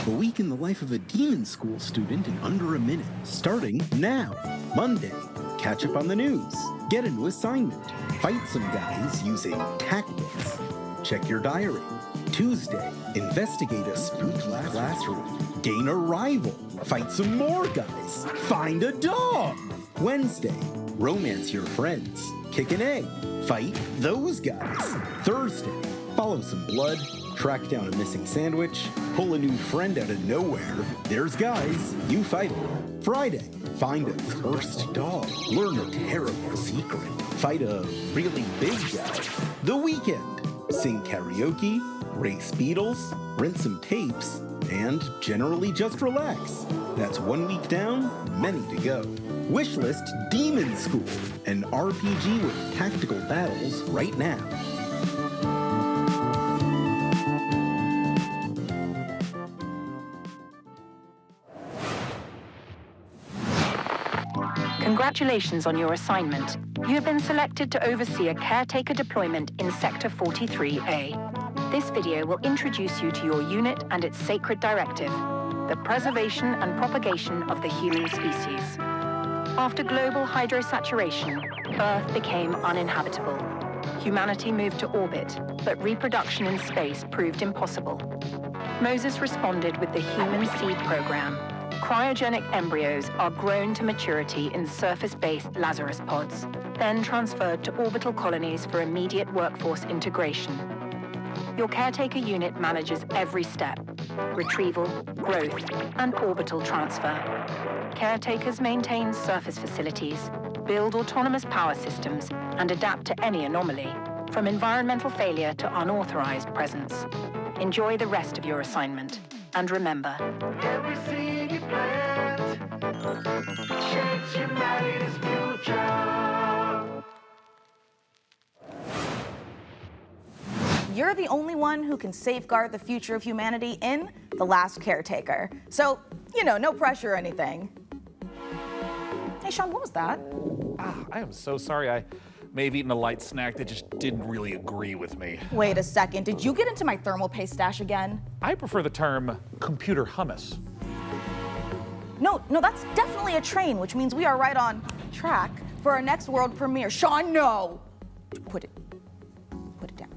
A week in the life of a demon school student in under a minute. Starting now. Monday, catch up on the news. Get a new assignment. Fight some guys using tactics. Check your diary. Tuesday, investigate a spooky classroom. Gain a rival. Fight some more guys. Find a dog. Wednesday, romance your friends. Kick an egg. Fight those guys. Thursday, follow some blood. Track down a missing sandwich, pull a new friend out of nowhere. There's guys, you fight them. Friday, find a cursed dog. Learn a terrible secret. Fight a really big guy. The weekend, sing karaoke, race beetles, rent some tapes, and generally just relax. That's 1 week down, many to go. Wishlist Demon School, an RPG with tactical battles right now. Congratulations on your assignment. You have been selected to oversee a caretaker deployment in Sector 43A. This video will introduce you to your unit and its sacred directive, the preservation and propagation of the human species. After global hydrosaturation, Earth became uninhabitable. Humanity moved to orbit, but reproduction in space proved impossible. Moses responded with the Human Seed Program. Cryogenic embryos are grown to maturity in surface-based Lazarus pods, then transferred to orbital colonies for immediate workforce integration. Your caretaker unit manages every step: retrieval, growth, and orbital transfer. Caretakers maintain surface facilities, build autonomous power systems, and adapt to any anomaly, from environmental failure to unauthorized presence. Enjoy the rest of your assignment, and remember, Every seed you plant shapes humanity's future. you're the only one who can safeguard the future of humanity in The Last Caretaker. So, you know, no pressure or anything. Hey, Sean, what was that? I am so sorry. I may have eaten a light snack that just didn't really agree with me. Wait a second, did you get into my thermal paste stash again? I prefer the term computer hummus. No, that's definitely a train, which means we are right on track for our next world premiere. Sean, no! Put it down.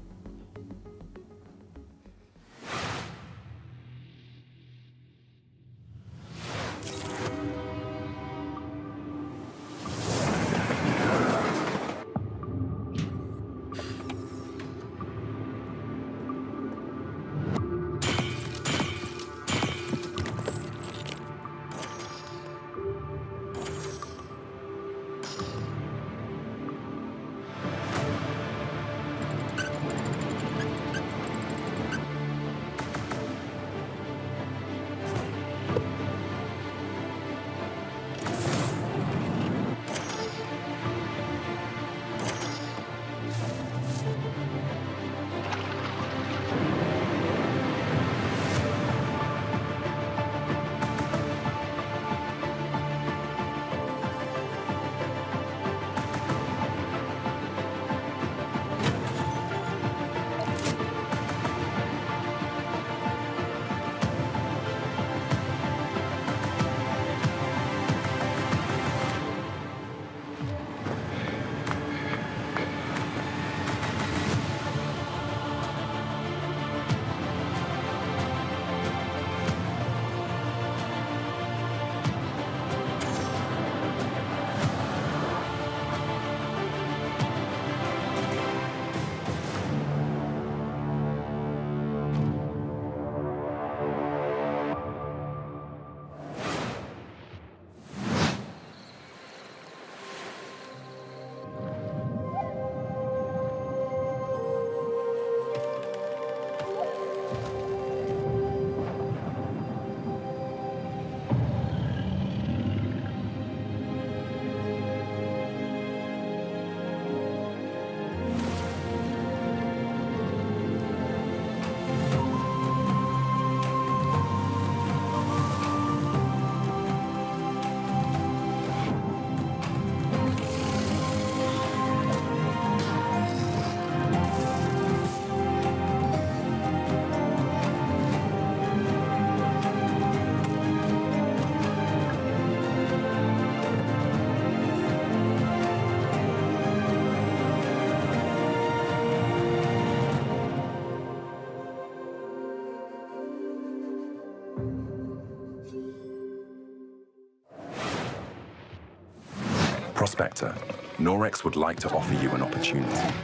Prospector, Norex would like to offer you an opportunity.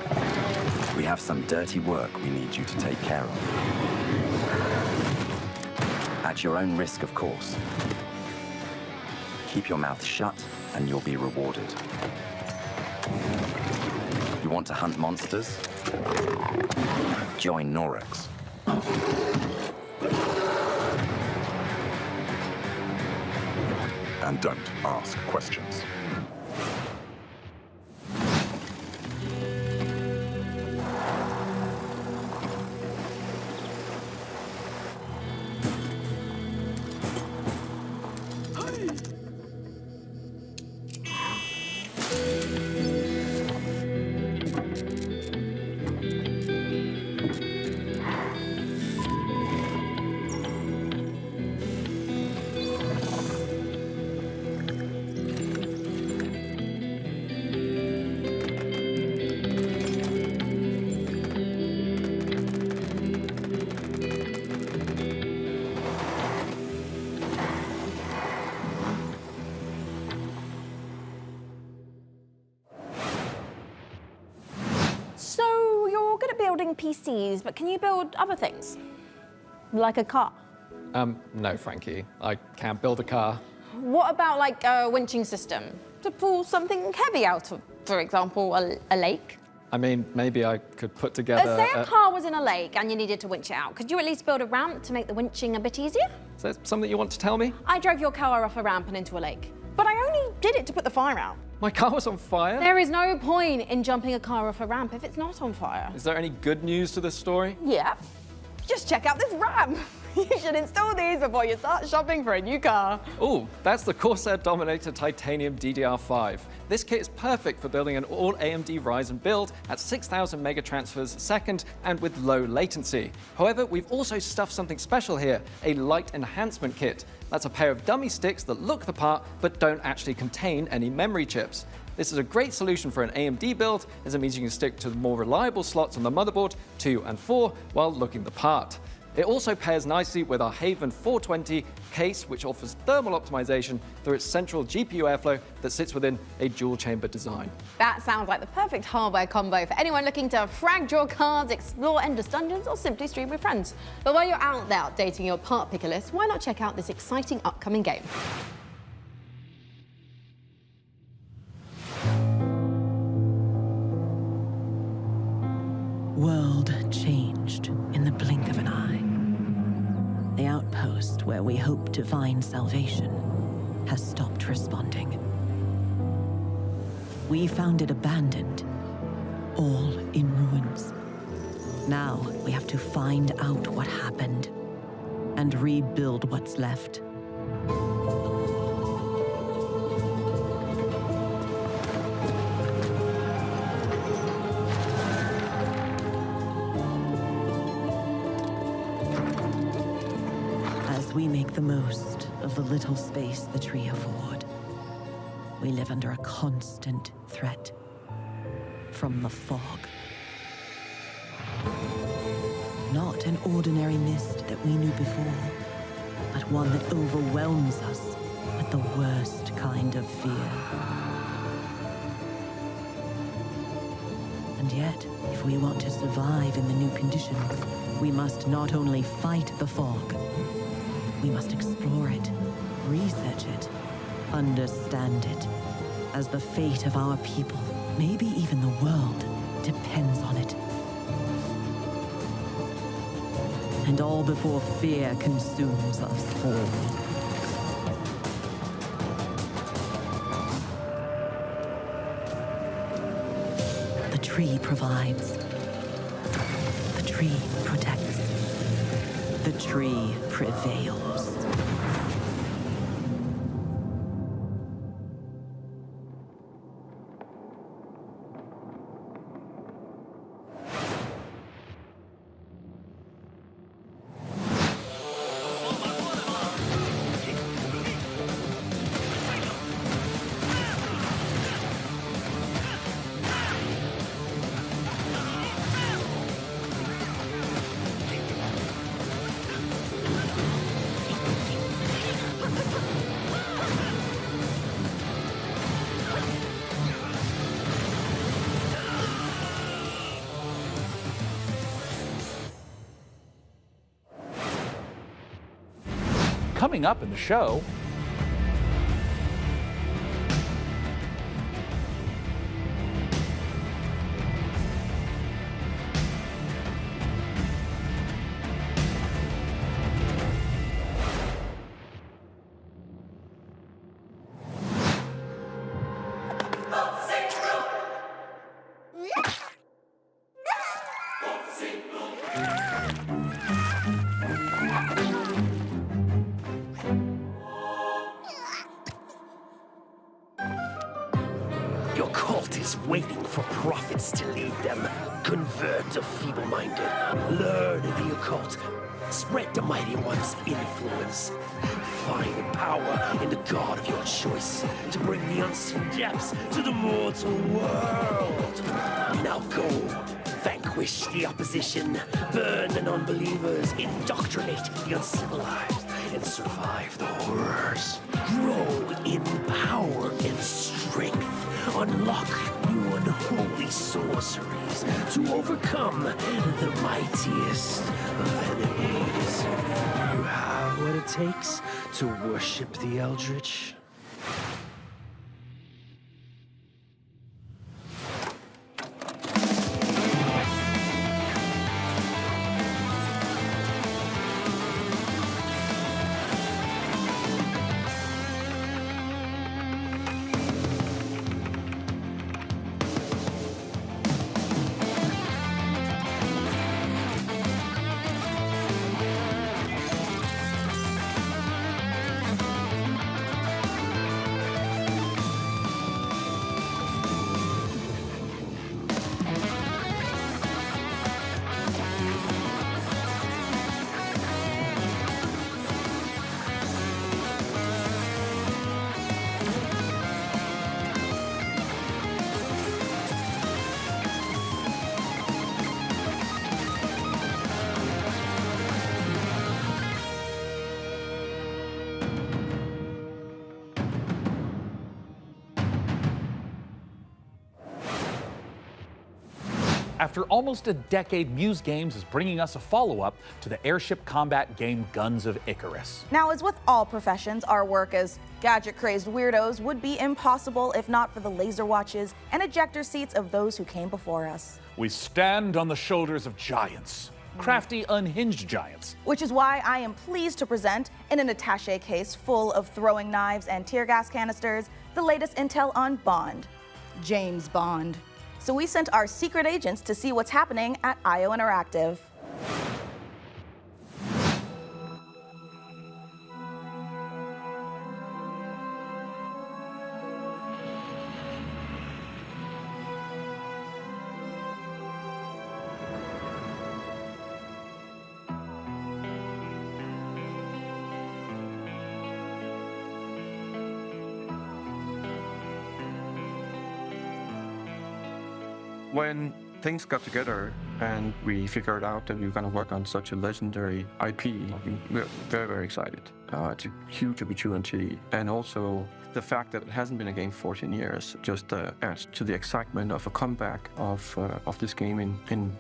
We have some dirty work we need you to take care of. At your own risk, of course. Keep your mouth shut and you'll be rewarded. You want to hunt monsters? Join Norex. And don't ask questions. Building PCs, but can you build other things? Like a car? No, Frankie. I can't build a car. What about like a winching system to pull something heavy out of, for example, a lake? I mean, maybe I could put together... Say a car was in a lake and you needed to winch it out. Could you at least build a ramp to make the winching a bit easier? Is that something you want to tell me? I drove your car off a ramp and into a lake. But I only did it to put the fire out. My car was on fire? There is no point in jumping a car off a ramp if it's not on fire. Is there any good news to this story? Yeah. Just check out this ramp. You should install these before you start shopping for a new car. Oh, that's the Corsair Dominator Titanium DDR5. This kit is perfect for building an all AMD Ryzen build at 6,000 megatransfers a second and with low latency. However, we've also stuffed something special here, a light enhancement kit. That's a pair of dummy sticks that look the part but don't actually contain any memory chips. This is a great solution for an AMD build, as it means you can stick to the more reliable slots on the motherboard, 2 and 4, while looking the part. It also pairs nicely with our Haven 420 case, which offers thermal optimization through its central GPU airflow that sits within a dual-chamber design. That sounds like the perfect hardware combo for anyone looking to frag draw cards, explore endless dungeons, or simply stream with friends. But while you're out there updating your part picker list, why not check out this exciting upcoming game? World changed in the blink of an eye. The outpost where we hoped to find salvation has stopped responding. We found it abandoned, all in ruins. Now we have to find out what happened and rebuild what's left. We make the most of the little space the tree afford. We live under a constant threat from the fog. Not an ordinary mist that we knew before, but one that overwhelms us with the worst kind of fear. And yet, if we want to survive in the new conditions, we must not only fight the fog, we must explore it, research it, understand it, as the fate of our people, maybe even the world, depends on it. And all before fear consumes us all. The tree provides. The tree protects. The tree prevails. Coming up in the show, Your cult is waiting for prophets to lead them. Convert the feeble-minded. Learn the occult. Spread the mighty one's influence. Find power in the god of your choice to bring the unseen depths to the mortal world. Now go. Vanquish the opposition. Burn the non-believers. Indoctrinate the uncivilized. And survive the horrors. Grow in power and strength. Unlock new unholy sorceries to overcome the mightiest of enemies. You have what it takes to worship the Eldritch. After almost a decade, Muse Games is bringing us a follow-up to the airship combat game Guns of Icarus. Now, as with all professions, our work as gadget-crazy weirdos would be impossible if not for the laser watches and ejector seats of those who came before us. We stand on the shoulders of giants, crafty, unhinged giants. Which is why I am pleased to present, in an attaché case full of throwing knives and tear gas canisters, the latest intel on Bond, James Bond. So we sent our secret agents to see what's happening at IO Interactive. When things got together and we figured out that we were going to work on such a legendary IP, we were very, very excited. It's a huge opportunity. And also the fact that it hasn't been a game for 14 years just adds to the excitement of a comeback of this game in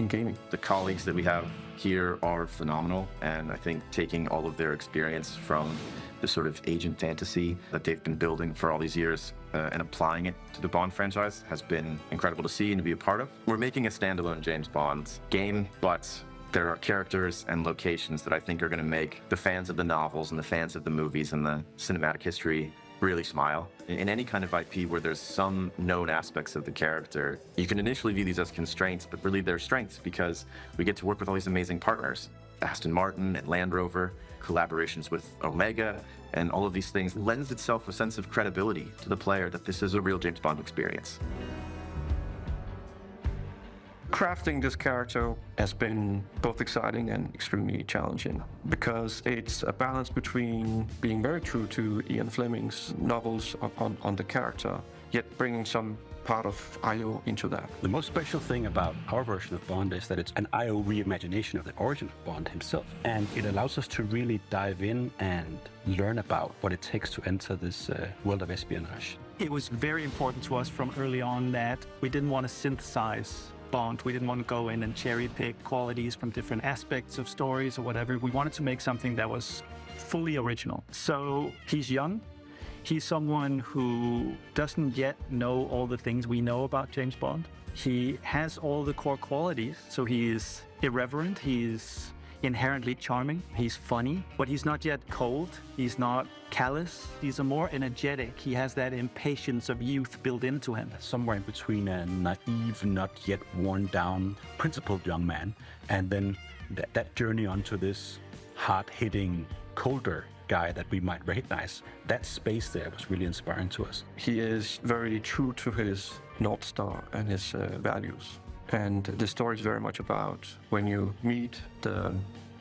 gaming. The colleagues that we have here are phenomenal, and I think taking all of their experience from the sort of agent fantasy that they've been building for all these years and applying it to the Bond franchise has been incredible to see and to be a part of. We're making a standalone James Bond game, but there are characters and locations that I think are going to make the fans of the novels and the fans of the movies and the cinematic history really smile. In any kind of IP where there's some known aspects of the character, you can initially view these as constraints, but really they're strengths because we get to work with all these amazing partners. Aston Martin and Land Rover, collaborations with Omega, and all of these things lends itself a sense of credibility to the player that this is a real James Bond experience. Crafting this character has been both exciting and extremely challenging because it's a balance between being very true to Ian Fleming's novels on the character, yet bringing some part of IO into that. The most special thing about our version of Bond is that it's an IO reimagination of the origin of Bond himself. And it allows us to really dive in and learn about what it takes to enter this world of espionage. It was very important to us from early on that we didn't want to synthesize Bond. We didn't want to go in and cherry pick qualities from different aspects of stories or whatever. We wanted to make something that was fully original. So he's young. He's someone who doesn't yet know all the things we know about James Bond. He has all the core qualities. So he is irreverent. He's inherently charming. He's funny, but he's not yet cold. He's not callous. He's a more energetic. He has that impatience of youth built into him. Somewhere in between a naive, not yet worn down, principled young man, and then that journey onto this hard-hitting, colder guy that we might recognize. That space there was really inspiring to us. He is very true to his North Star and his values. And the story is very much about when you meet the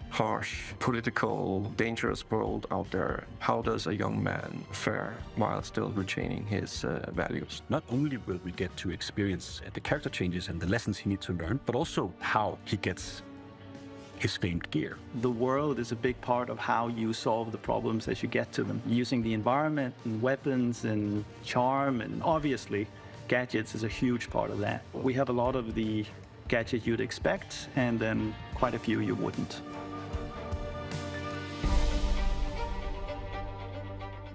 harsh, political, dangerous world out there, how does a young man fare while still retaining his values? Not only will we get to experience the character changes and the lessons he needs to learn, but also how he gets his famed gear. The world is a big part of how you solve the problems as you get to them, using the environment and weapons and charm, and obviously gadgets is a huge part of that. We have a lot of the gadgets you'd expect, and then quite a few you wouldn't.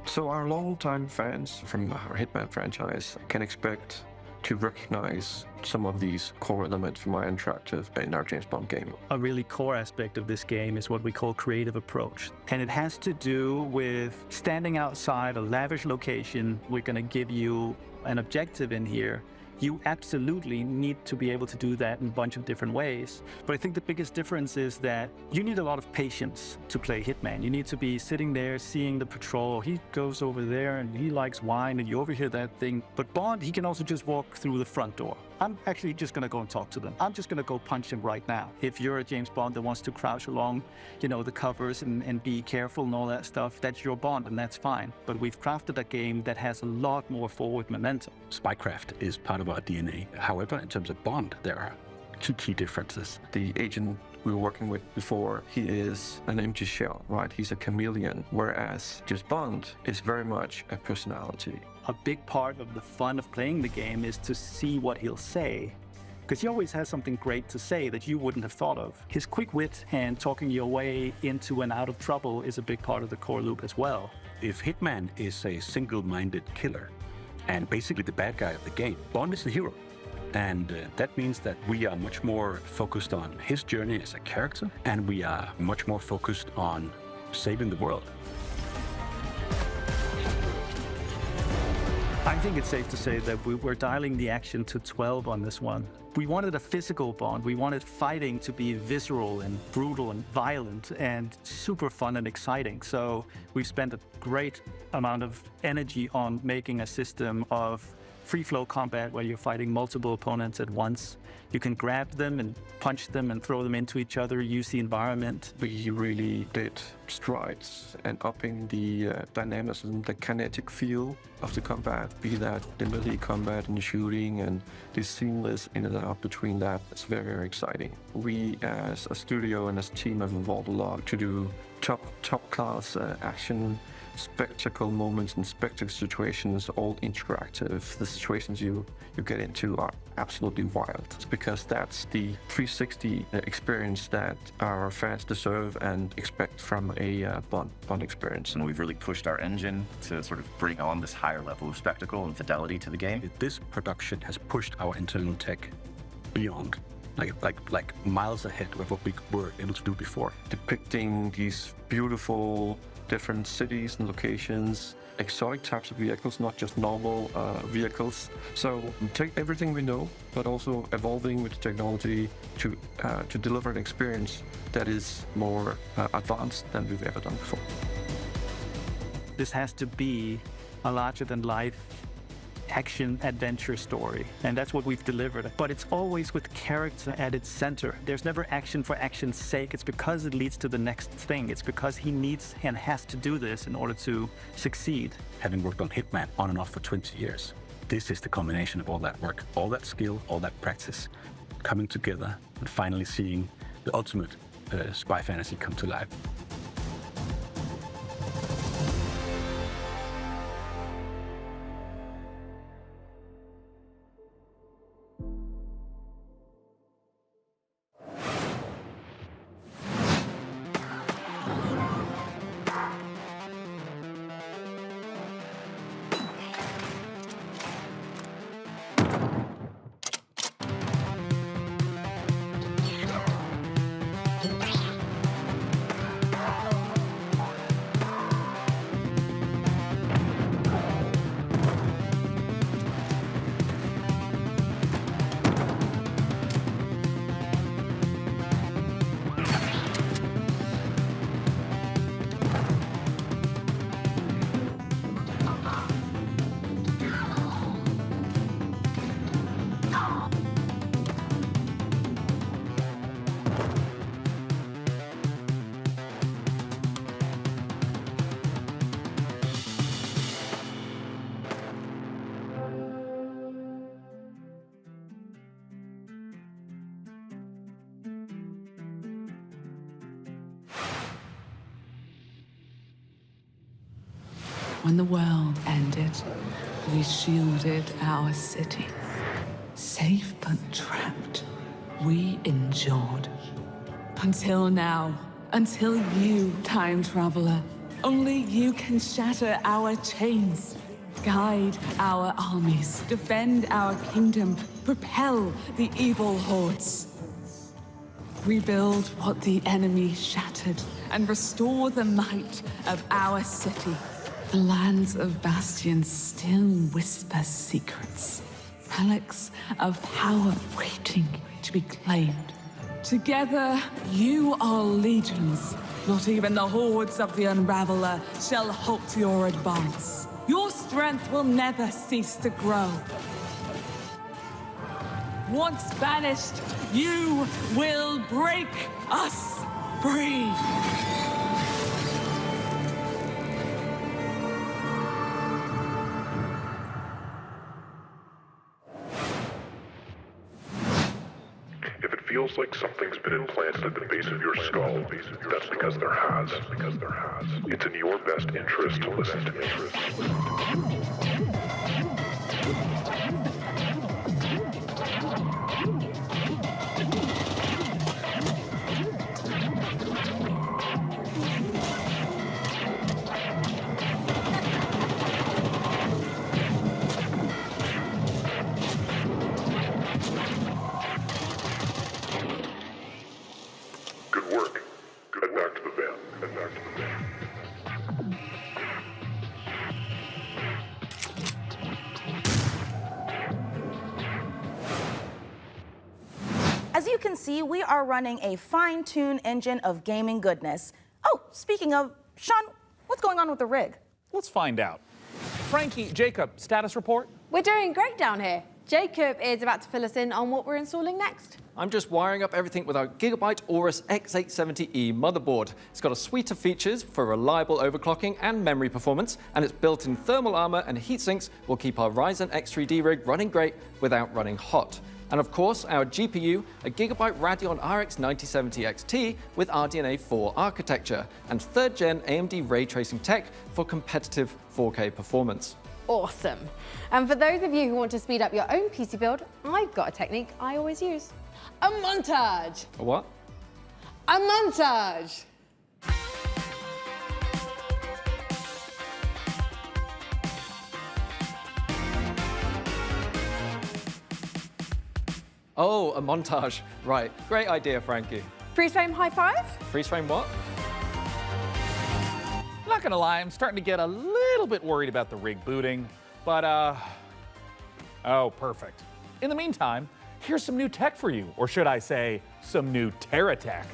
So our longtime fans from our Hitman franchise can expect to recognize some of these core elements from our interactive in our James Bond game. A really core aspect of this game is what we call creative approach. And it has to do with standing outside a lavish location. We're going to give you an objective in here. You absolutely need to be able to do that in a bunch of different ways. But I think the biggest difference is that you need a lot of patience to play Hitman. You need to be sitting there seeing the patrol. He goes over there and he likes wine and you overhear that thing. But Bond, he can also just walk through the front door. I'm actually just going to go and talk to them. I'm just going to go punch him right now. If you're a James Bond that wants to crouch along, you know, the covers and be careful and all that stuff, that's your Bond and that's fine. But we've crafted a game that has a lot more forward momentum. Spycraft is part of our DNA. However, in terms of Bond, there are two key differences. The agent we were working with before, he is an empty shell, right? He's a chameleon, whereas just Bond is very much a personality. A big part of the fun of playing the game is to see what he'll say because he always has something great to say that you wouldn't have thought of. His quick wit and talking your way into and out of trouble is a big part of the core loop as well. If Hitman is a single-minded killer and basically the bad guy of the game, Bond is the hero. And that means that we are much more focused on his journey as a character, and we are much more focused on saving the world. I think it's safe to say that we were dialing the action to 12 on this one. We wanted a physical Bond. We wanted fighting to be visceral and brutal and violent and super fun and exciting. So we've spent a great amount of energy on making a system of free-flow combat where you're fighting multiple opponents at once. You can grab them and punch them and throw them into each other, use the environment. We really did strides and upping the dynamism, the kinetic feel of the combat, be that the melee combat and the shooting and the seamless in and out between that. It's very, very exciting. We as a studio and as a team have evolved a lot to do top class action, spectacle moments and spectacle situations, all interactive. The situations you get into are absolutely wild. It's because that's the 360 experience that our fans deserve and expect from a Bond experience. And we've really pushed our engine to sort of bring on this higher level of spectacle and fidelity to the game. This production has pushed our internal tech beyond. Like miles ahead of what we were able to do before. Depicting these beautiful different cities and locations, exotic types of vehicles, not just normal vehicles. So take everything we know, but also evolving with technology to deliver an experience that is more advanced than we've ever done before. This has to be a larger-than-life action adventure story, and that's what we've delivered. But it's always with character at its center. There's never action for action's sake. It's because it leads to the next thing. It's because he needs and has to do this in order to succeed. Having worked on Hitman on and off for 20 years, this is the combination of all that work, all that skill, all that practice coming together and finally seeing the ultimate spy fantasy come to life. When the world ended, we shielded our city. Safe but trapped, we endured. Until now, until you, time traveler. Only you can shatter our chains, guide our armies, defend our kingdom, propel the evil hordes. Rebuild what the enemy shattered and restore the might of our city. The lands of Bastion still whisper secrets, relics of power waiting to be claimed. Together, you are legions. Not even the hordes of the Unraveler shall halt your advance. Your strength will never cease to grow. Once banished, you will break us free. Feels like something's been implanted at the base of your skull. That's because there has. It's in your best interest to listen to me. As you can see, we are running a fine-tuned engine of gaming goodness. Oh, speaking of, Sean, what's going on with the rig? Let's find out. Frankie, Jacob, status report? We're doing great down here. Jacob is about to fill us in on what we're installing next. I'm just wiring up everything with our Gigabyte Aorus X870E motherboard. It's got a suite of features for reliable overclocking and memory performance, and its built-in thermal armor and heat sinks will keep our Ryzen X3D rig running great without running hot. And of course, our GPU, a Gigabyte Radeon RX 9070 XT with RDNA 4 architecture, and 3rd gen AMD ray tracing tech for competitive 4K performance. Awesome. And for those of you who want to speed up your own PC build, I've got a technique I always use. A montage. A what? A montage. Oh, a montage. Right. Great idea, Frankie. Freeze frame high five? Freeze frame what? Not gonna lie, I'm starting to get a little bit worried about the rig booting, but oh, perfect. In the meantime, here's some new tech for you, or should I say, some new Terra tech.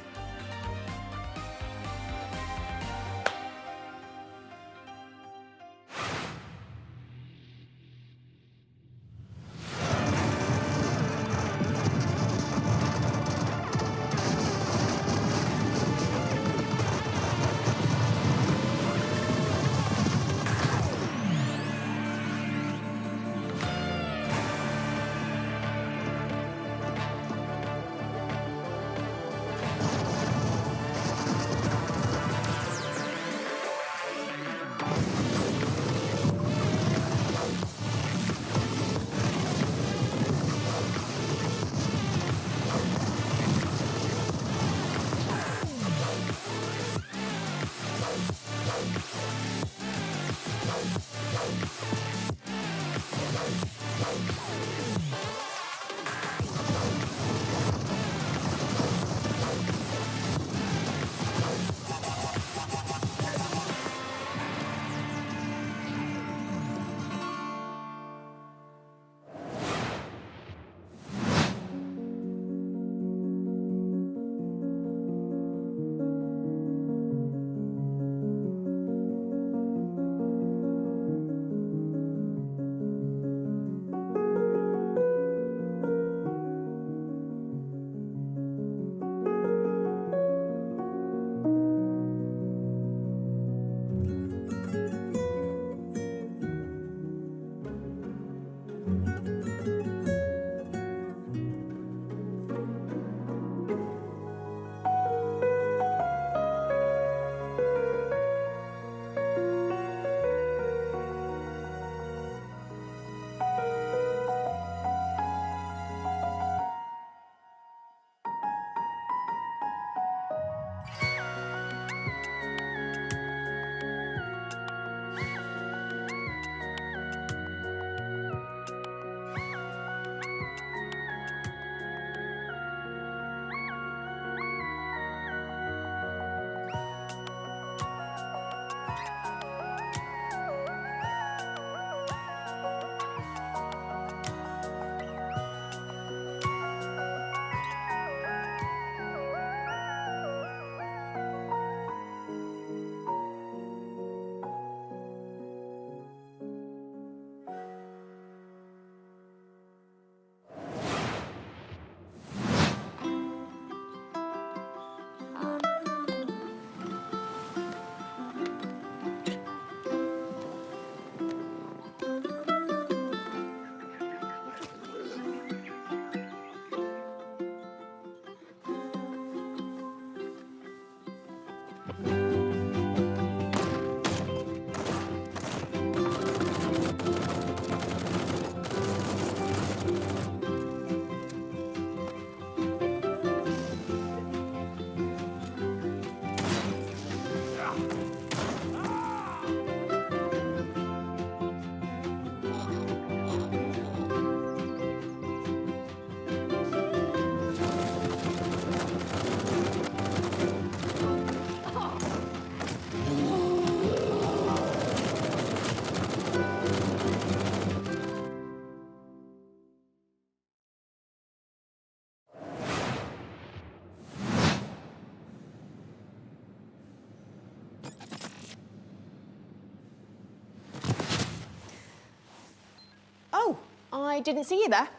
I didn't see you there.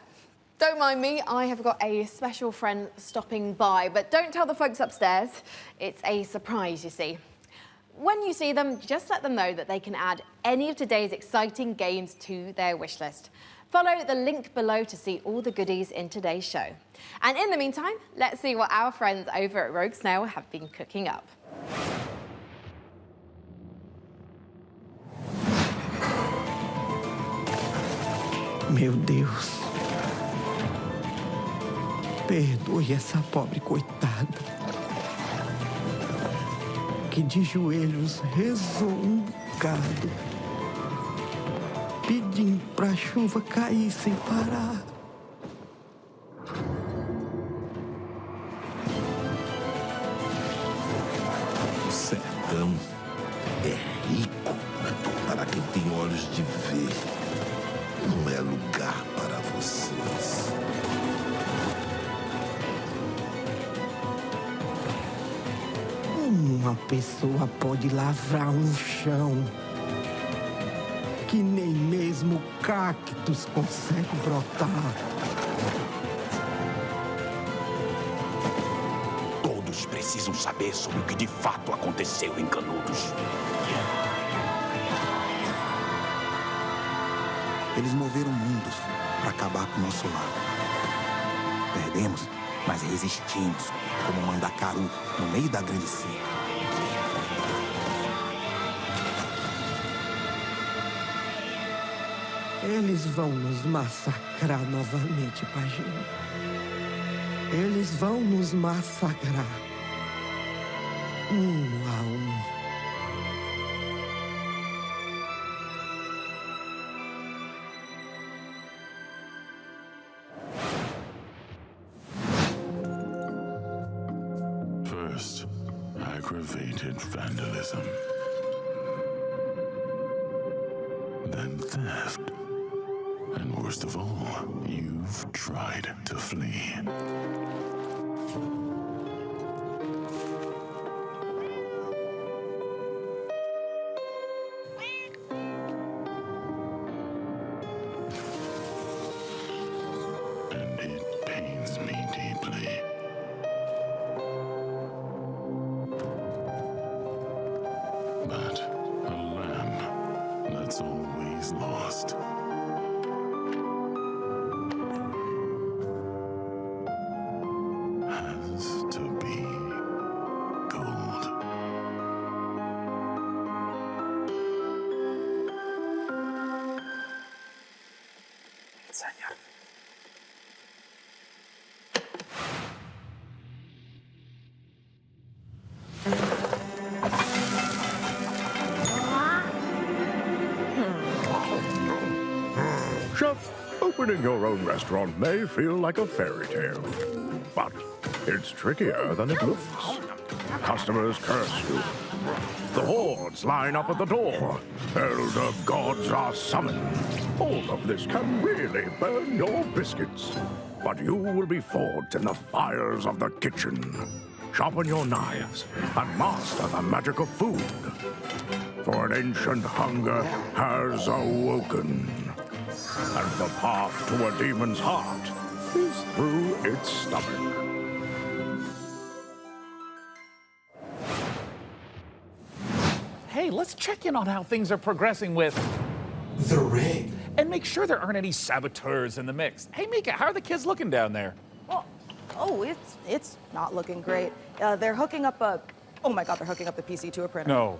Don't mind me, I have got a special friend stopping by, but don't tell the folks upstairs. It's a surprise, you see. When you see them, just let them know that they can add any of today's exciting games to their wish list. Follow the link below to see all the goodies in today's show. And in the meantime, let's see what our friends over at Rogue Snail have been cooking up. Meu Deus. Perdoe essa pobre coitada, que de joelhos rezou bocado, pedindo pra chuva cair sem parar. O sertão é rico para quem tem olhos de ver. Não é lugar para vocês. Uma pessoa pode lavrar um chão que nem mesmo cactos consegue brotar. Todos precisam saber sobre o que de fato aconteceu em Canudos. Eles moveram mundos para acabar com o nosso lar. Perdemos, mas resistimos, como um mandacaru no meio da grande seca. Eles vão nos massacrar novamente, Pajinho. Eles vão nos massacrar. Um a um. First, aggravated vandalism. Then theft. And worst of all, you've tried to flee. And it pains me deeply. But a lamb that's always lost. Has to be gold. Chef, opening your own restaurant may feel like a fairy tale, but it's trickier than it looks. Customers curse you. The hordes line up at the door. Elder gods are summoned. All of this can really burn your biscuits. But you will be forged in the fires of the kitchen. Sharpen your knives and master the magic of food. For an ancient hunger has awoken. And the path to a demon's heart is through its stomach. Hey, let's check in on how things are progressing with the rig. And make sure there aren't any saboteurs in the mix. Hey, Mika, how are the kids looking down there? Well, it's not looking great. They're hooking up oh my God, they're hooking up the PC to a printer.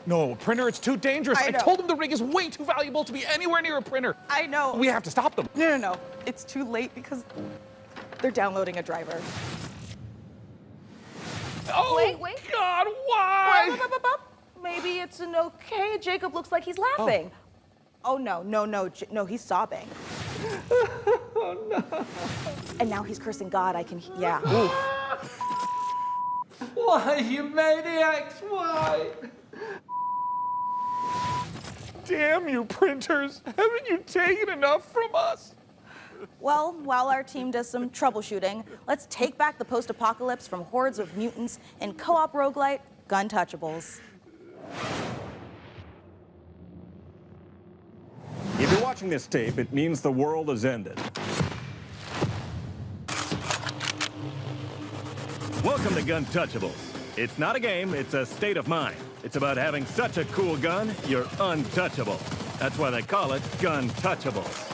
No, a printer, it's too dangerous. I told them the rig is way too valuable to be anywhere near a printer. I know. We have to stop them. No. It's too late because they're downloading a driver. Oh, wait. God, why? Maybe it's an okay. Jacob looks like he's laughing. Oh, no, he's sobbing. Oh, no. And now he's cursing God. yeah. Why, you maniacs, why? Damn you, printers. Haven't you taken enough from us? Well, while our team does some troubleshooting, let's take back the post-apocalypse from hordes of mutants in co-op roguelite Guntouchables. If you you're watching this tape, it means the world has ended. Welcome to Gun Touchables. It's not a game, it's a state of mind. It's about having such a cool gun, you're untouchable. That's why they call it Gun Touchables.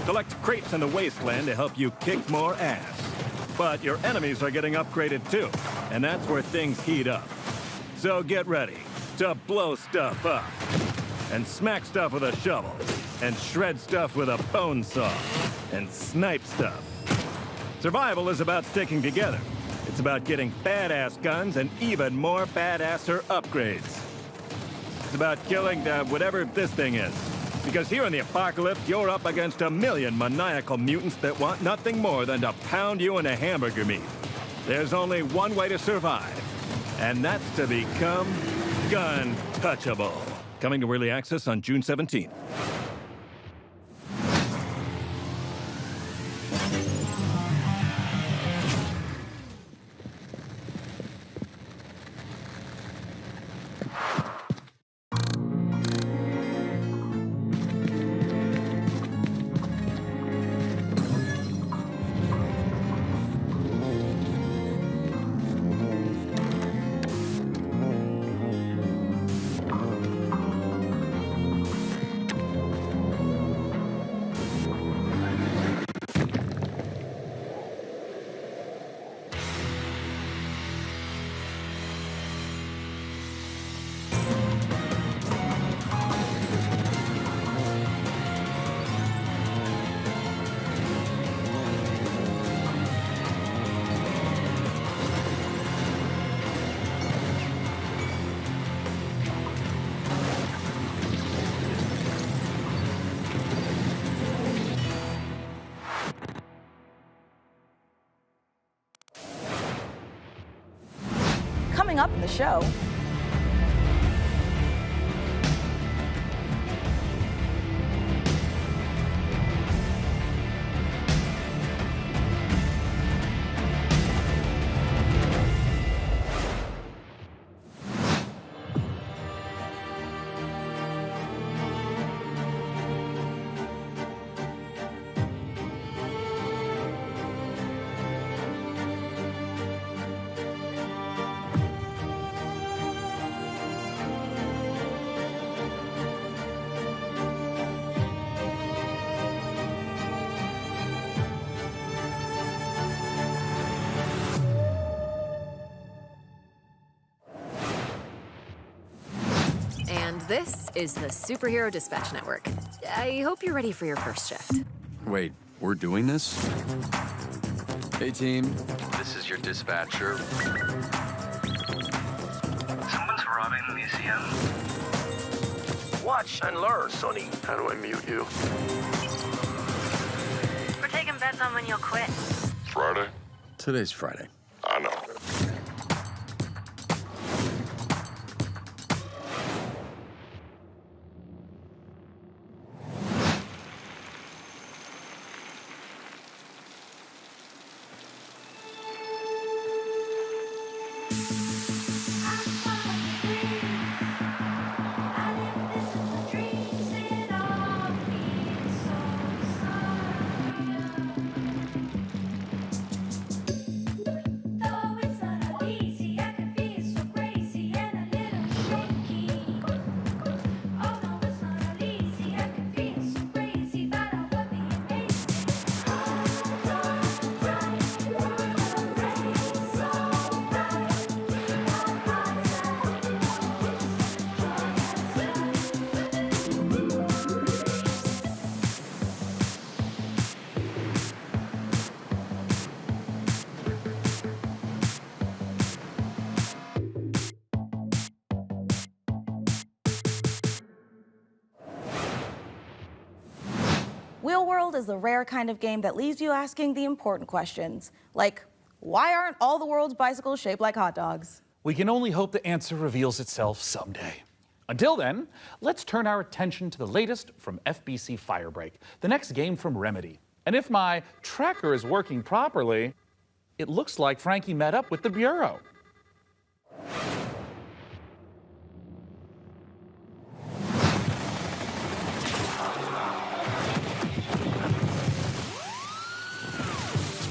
Collect crates in the wasteland to help you kick more ass. But your enemies are getting upgraded too, and that's where things heat up. So get ready to blow stuff up, and smack stuff with a shovel, and shred stuff with a bone saw, and snipe stuff. Survival is about sticking together. It's about getting badass guns and even more badasser upgrades. It's about killing whatever this thing is. Because here in the apocalypse, you're up against a million maniacal mutants that want nothing more than to pound you into hamburger meat. There's only one way to survive, and that's to become Gun Touchable. Coming to early access on June 17th. Coming up in the show, This is the Superhero Dispatch Network. I hope you're ready for your first shift. Wait, we're doing this? Hey, team. This is your dispatcher. Someone's robbing the museum. Watch and learn, Sonny. How do I mute you? We're taking bets on when you'll quit. Friday? Today's Friday. I know. Wheel World is the rare kind of game that leaves you asking the important questions, like, why aren't all the world's bicycles shaped like hot dogs? We can only hope the answer reveals itself someday. Until then, let's turn our attention to the latest from FBC Firebreak, the next game from Remedy. And if my tracker is working properly, it looks like Frankie met up with the Bureau.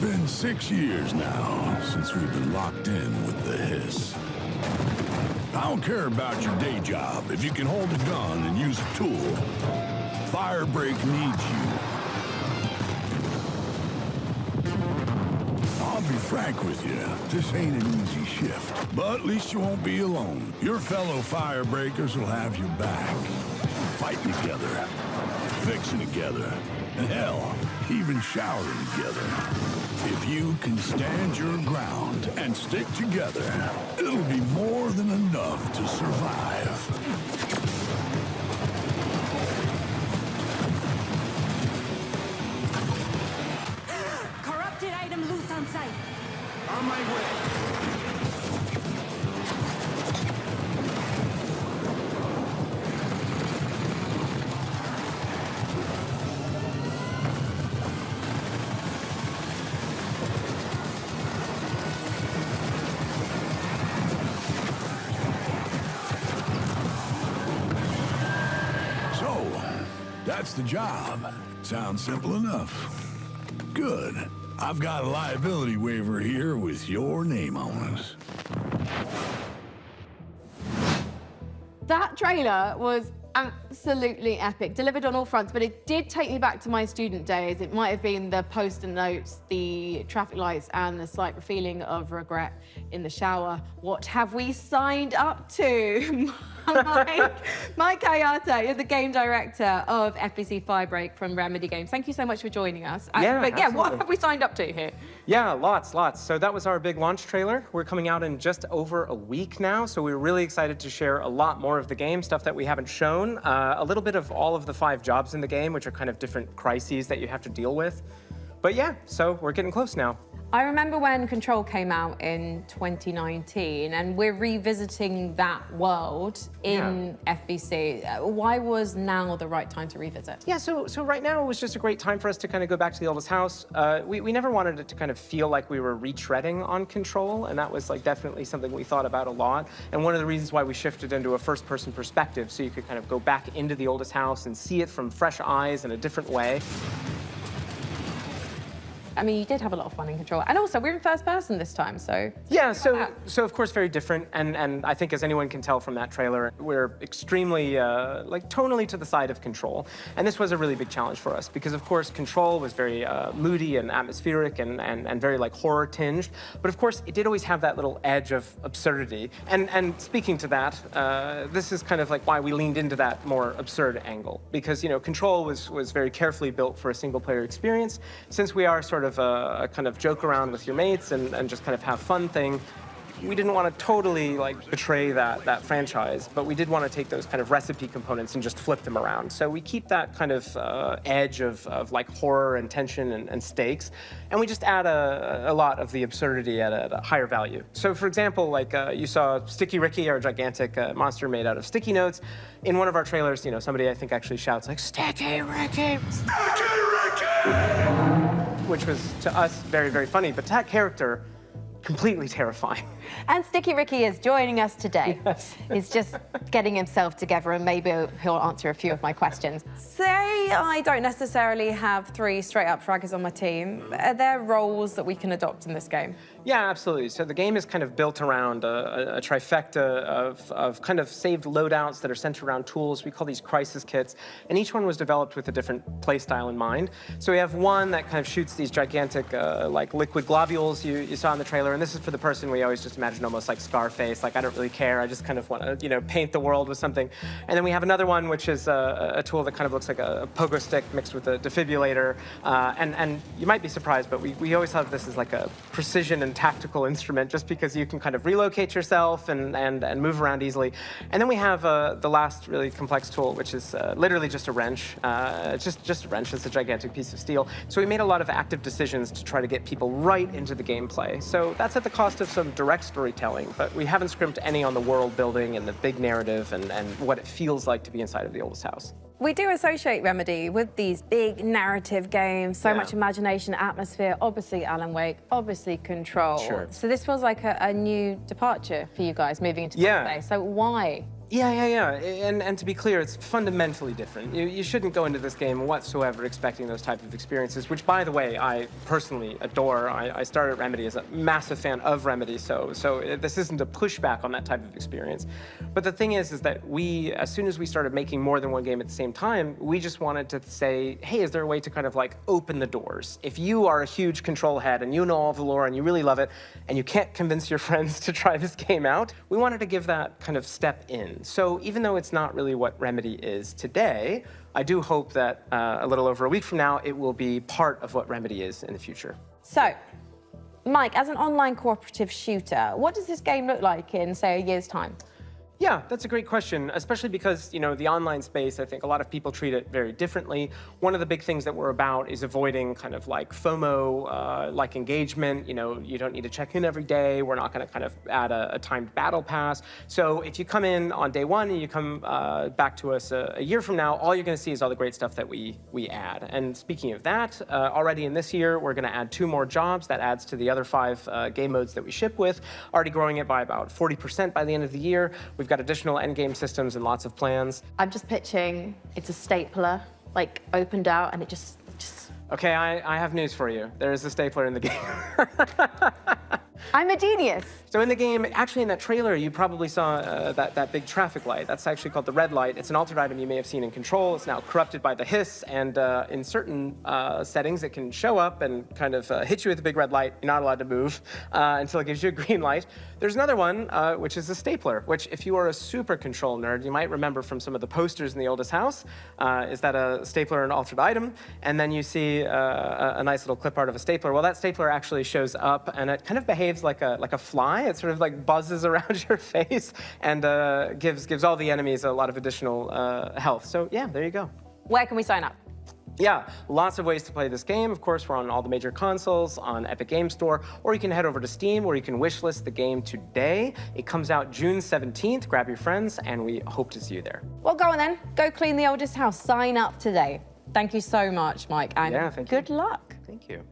been 6 years now since we've been locked in with the hiss. I don't care about your day job if you can hold a gun and use a tool. Firebreak needs you. I'll be frank with you, this ain't an easy shift, but at least you won't be alone. Your fellow Firebreakers will have your back. Fighting together, fixing together, and hell, even showering together. If you can stand your ground and stick together, it'll be more than enough to survive. Corrupted item loose on site. On my way. That's the job. Sounds simple enough. Good. I've got a liability waiver here with your name on it. That trailer was absolutely epic, delivered on all fronts, but it did take me back to my student days. It might have been the post-it notes, the traffic lights, and the slight feeling of regret in the shower. What have we signed up to? Mike Kayata, you're the game director of FBC Firebreak from Remedy Games. Thank you so much for joining us. What have we signed up to here? Yeah, lots. So that was our big launch trailer. We're coming out in just over a week now, so we're really excited to share a lot more of the game, stuff that we haven't shown, a little bit of all of the 5 jobs in the game, which are kind of different crises that you have to deal with. But yeah, so we're getting close now. I remember when Control came out in 2019, and we're revisiting that world in FBC. Why was now the right time to revisit? Yeah, so right now it was just a great time for us to kind of go back to the oldest house. We never wanted it to kind of feel like we were retreading on Control, and that was like definitely something we thought about a lot. And one of the reasons why we shifted into a first-person perspective, so you could kind of go back into the oldest house and see it from fresh eyes in a different way. I mean, you did have a lot of fun in Control. And also, we're in first person this time, so... Yeah, so of course, very different. And I think as anyone can tell from that trailer, we're extremely, like, tonally to the side of Control. And this was a really big challenge for us because, of course, Control was very moody and atmospheric and very, like, horror-tinged. But, of course, it did always have that little edge of absurdity. And speaking to that, this is kind of like why we leaned into that more absurd angle. Because, you know, Control was very carefully built for a single-player experience. Since we are sort of a kind of joke around with your mates and just kind of have fun thing, we didn't want to totally like betray that franchise, but we did want to take those kind of recipe components and just flip them around. So we keep that kind of edge of like horror and tension and stakes, and we just add a lot of the absurdity at a higher value. So for example, like you saw Sticky Ricky, our gigantic monster made out of sticky notes. In one of our trailers, you know, somebody I think actually shouts like, "Sticky Ricky! Sticky Ricky!" Which was, to us, very, very funny, but to that character, completely terrifying. And Sticky Ricky is joining us today. Yes. He's just getting himself together, and maybe he'll answer a few of my questions. Say I don't necessarily have 3 straight-up fraggers on my team. Are there roles that we can adopt in this game? Yeah, absolutely. So the game is kind of built around a trifecta of kind of saved loadouts that are centered around tools. We call these crisis kits, and each one was developed with a different play style in mind. So we have one that kind of shoots these gigantic, like liquid globules you saw in the trailer, and this is for the person we always just imagine almost like Scarface, like I don't really care, I just kind of want to, you know, paint the world with something. And then we have another one which is a tool that kind of looks like a pogo stick mixed with a defibrillator, and you might be surprised, but we always have this as like a precision and tactical instrument just because you can kind of relocate yourself and move around easily. And then we have the last really complex tool, which is literally just a wrench. Just a wrench, it's a gigantic piece of steel. So we made a lot of active decisions to try to get people right into the gameplay. So that's at the cost of some direct storytelling, but we haven't scrimped any on the world building and the big narrative and what it feels like to be inside of the oldest house. We do associate Remedy with these big narrative games, so much imagination, atmosphere, obviously Alan Wake, obviously Control. Sure. So this feels like a new departure for you guys moving into this space. So why Yeah. And to be clear, it's fundamentally different. You shouldn't go into this game whatsoever expecting those type of experiences, which, by the way, I personally adore. I started at Remedy as a massive fan of Remedy, so this isn't a pushback on that type of experience. But the thing is that we, as soon as we started making more than one game at the same time, we just wanted to say, hey, is there a way to kind of like open the doors? If you are a huge Control head and you know all the lore and you really love it, and you can't convince your friends to try this game out, we wanted to give that kind of step in. So even though it's not really what Remedy is today, I do hope that a little over a week from now, it will be part of what Remedy is in the future. So, Mike, as an online cooperative shooter, what does this game look like in, say, a year's time? Yeah, that's a great question, especially because, you know, the online space, I think a lot of people treat it very differently. One of the big things that we're about is avoiding kind of like FOMO, like engagement. You know, you don't need to check in every day. We're not going to kind of add a timed battle pass. So if you come in on day one and you come back to us a year from now, all you're going to see is all the great stuff that we add. And speaking of that, already in this year, we're going to add 2 more jobs. That adds to the other 5 game modes that we ship with, already growing it by about 40% by the end of the year. We've got additional endgame systems and lots of plans. I'm just pitching it's a stapler, like opened out, and it just... Okay, I have news for you. There is a stapler in the game. I'm a genius. So in the game, actually in that trailer, you probably saw that big traffic light. That's actually called the red light. It's an altered item you may have seen in Control. It's now corrupted by the hiss, and in certain settings, it can show up and kind of hit you with a big red light. You're not allowed to move until it gives you a green light. There's another one, which is a stapler, which if you are a super Control nerd, you might remember from some of the posters in the oldest house. Is that a stapler an altered item? And then you see a nice little clip art of a stapler. Well, that stapler actually shows up, and it kind of behaves like a fly. It sort of like buzzes around your face and gives all the enemies a lot of additional health. So yeah, there you go. Where can we sign up? Yeah, lots of ways to play this game. Of course, we're on all the major consoles, on Epic Game Store, or you can head over to Steam where you can wishlist the game today. It comes out June 17th. Grab your friends, and we hope to see you there. Well, go on then. Go clean the oldest house. Sign up today. Thank you so much, Mike, and good luck. Thank you.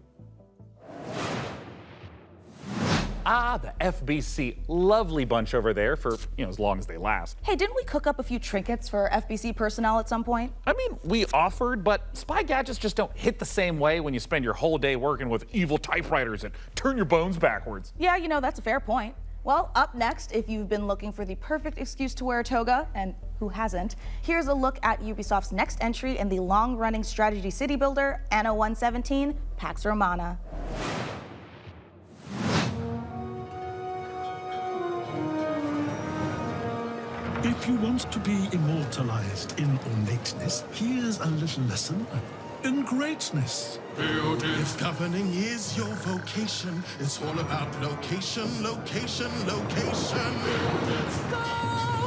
The FBC, lovely bunch over there for, as long as they last. Hey, didn't we cook up a few trinkets for FBC personnel at some point? I mean, we offered, but spy gadgets just don't hit the same way when you spend your whole day working with evil typewriters and turn your bones backwards. Yeah, that's a fair point. Well, up next, if you've been looking for the perfect excuse to wear a toga, and who hasn't, here's a look at Ubisoft's next entry in the long-running strategy city builder, Anno 117, Pax Romana. If you want to be immortalized in ornateness, here's a little lesson in greatness. If governing is your vocation, it's all about location, location, location. Go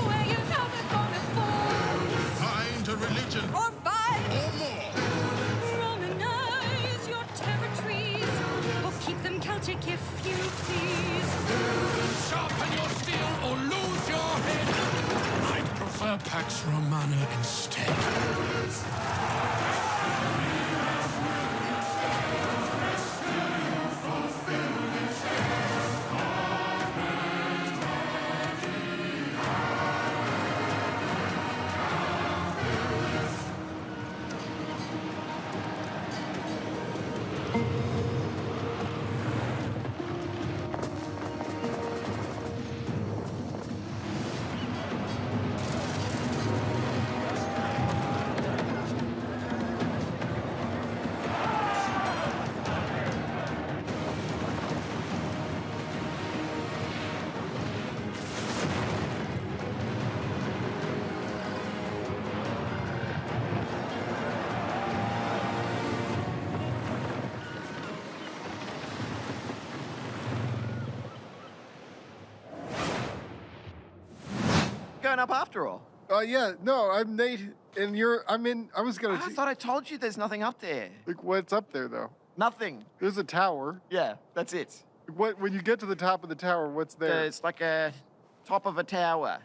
where you haven't gone before. Find a religion. Or 5 or more. Romanize your territories, or keep them Celtic if you please. Sharpen your steel or lose your head. I'd prefer Pax Romana instead. Going up after all? Yeah, no, I'm Nate, and I was gonna... I thought I told you there's nothing up there. Like, what's up there, though? Nothing. There's a tower. Yeah, that's it. When you get to the top of the tower, what's there? It's like a top of a tower.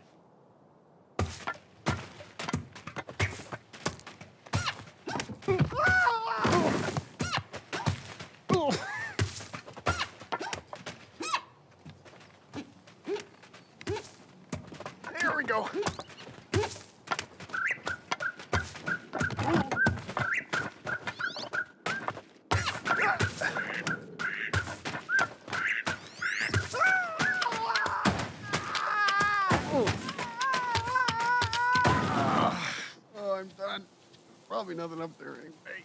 There we go. There'll be nothing up there anyway.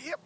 Yep.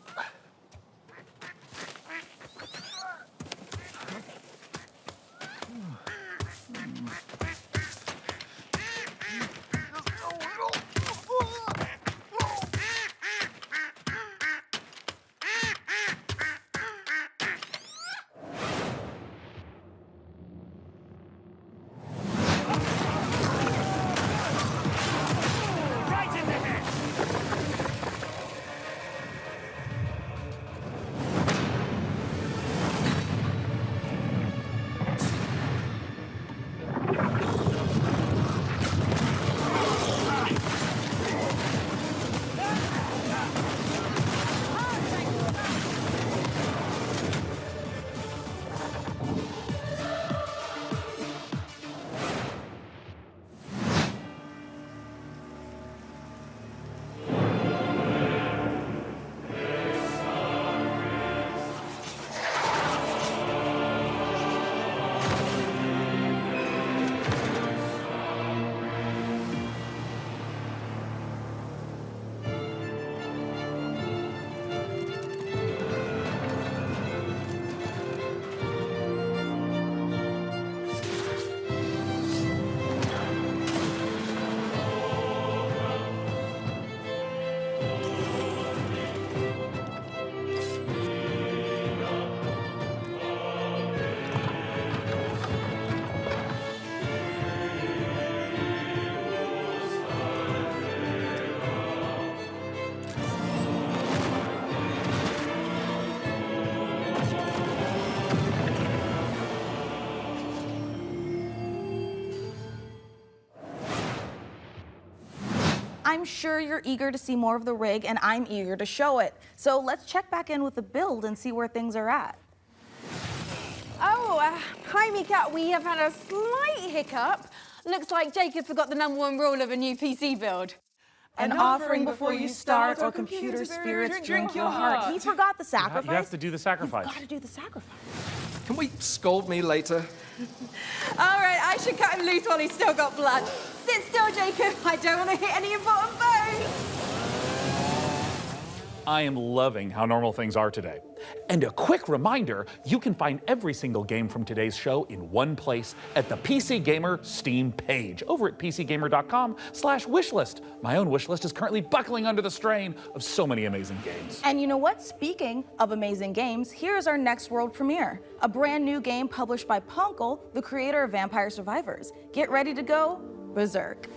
I'm sure you're eager to see more of the rig, and I'm eager to show it. So let's check back in with the build and see where things are at. Oh, hi, Mika. We have had a slight hiccup. Looks like Jacob forgot the #1 rule of a new PC build. An offering before you start, or computer spirits drink your heart. He forgot the sacrifice. You have to do the sacrifice. You've got to do the sacrifice. Can we scold me later? All right, I should cut him loose while he's still got blood. Sit still, Jacob. I don't want to hit any important bones. I am loving how normal things are today. And a quick reminder, you can find every single game from today's show in one place at the PC Gamer Steam page over at pcgamer.com/wishlist. My own wishlist is currently buckling under the strain of so many amazing games. And you know what? Speaking of amazing games, here's our next world premiere. A brand new game published by Punkle, the creator of Vampire Survivors. Get ready to go berserk.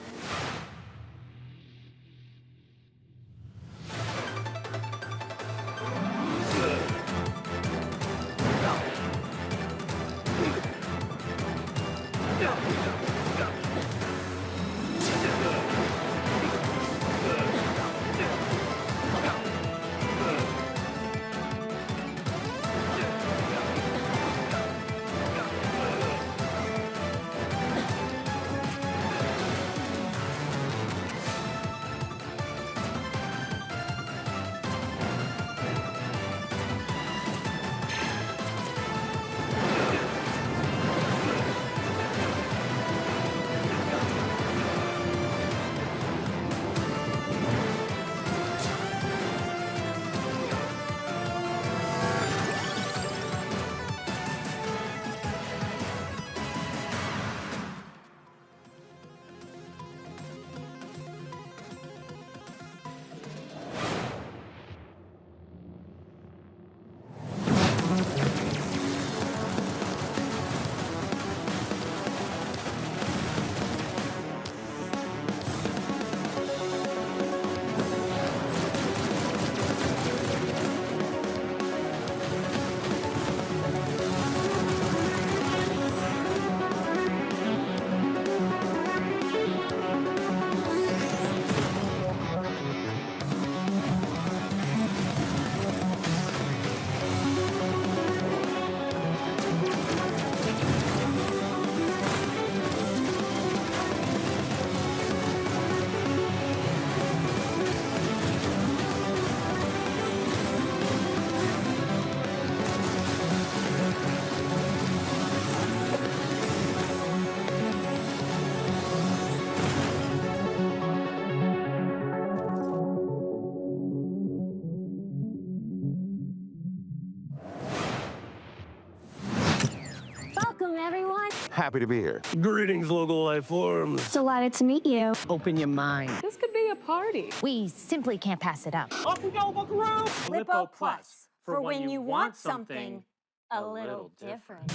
Welcome, everyone. Happy to be here. Greetings, local life forms. Delighted to meet you. Open your mind. This could be a party. We simply can't pass it up. Off we go, buckaroo! Lippo Plus, for when you want something a little different.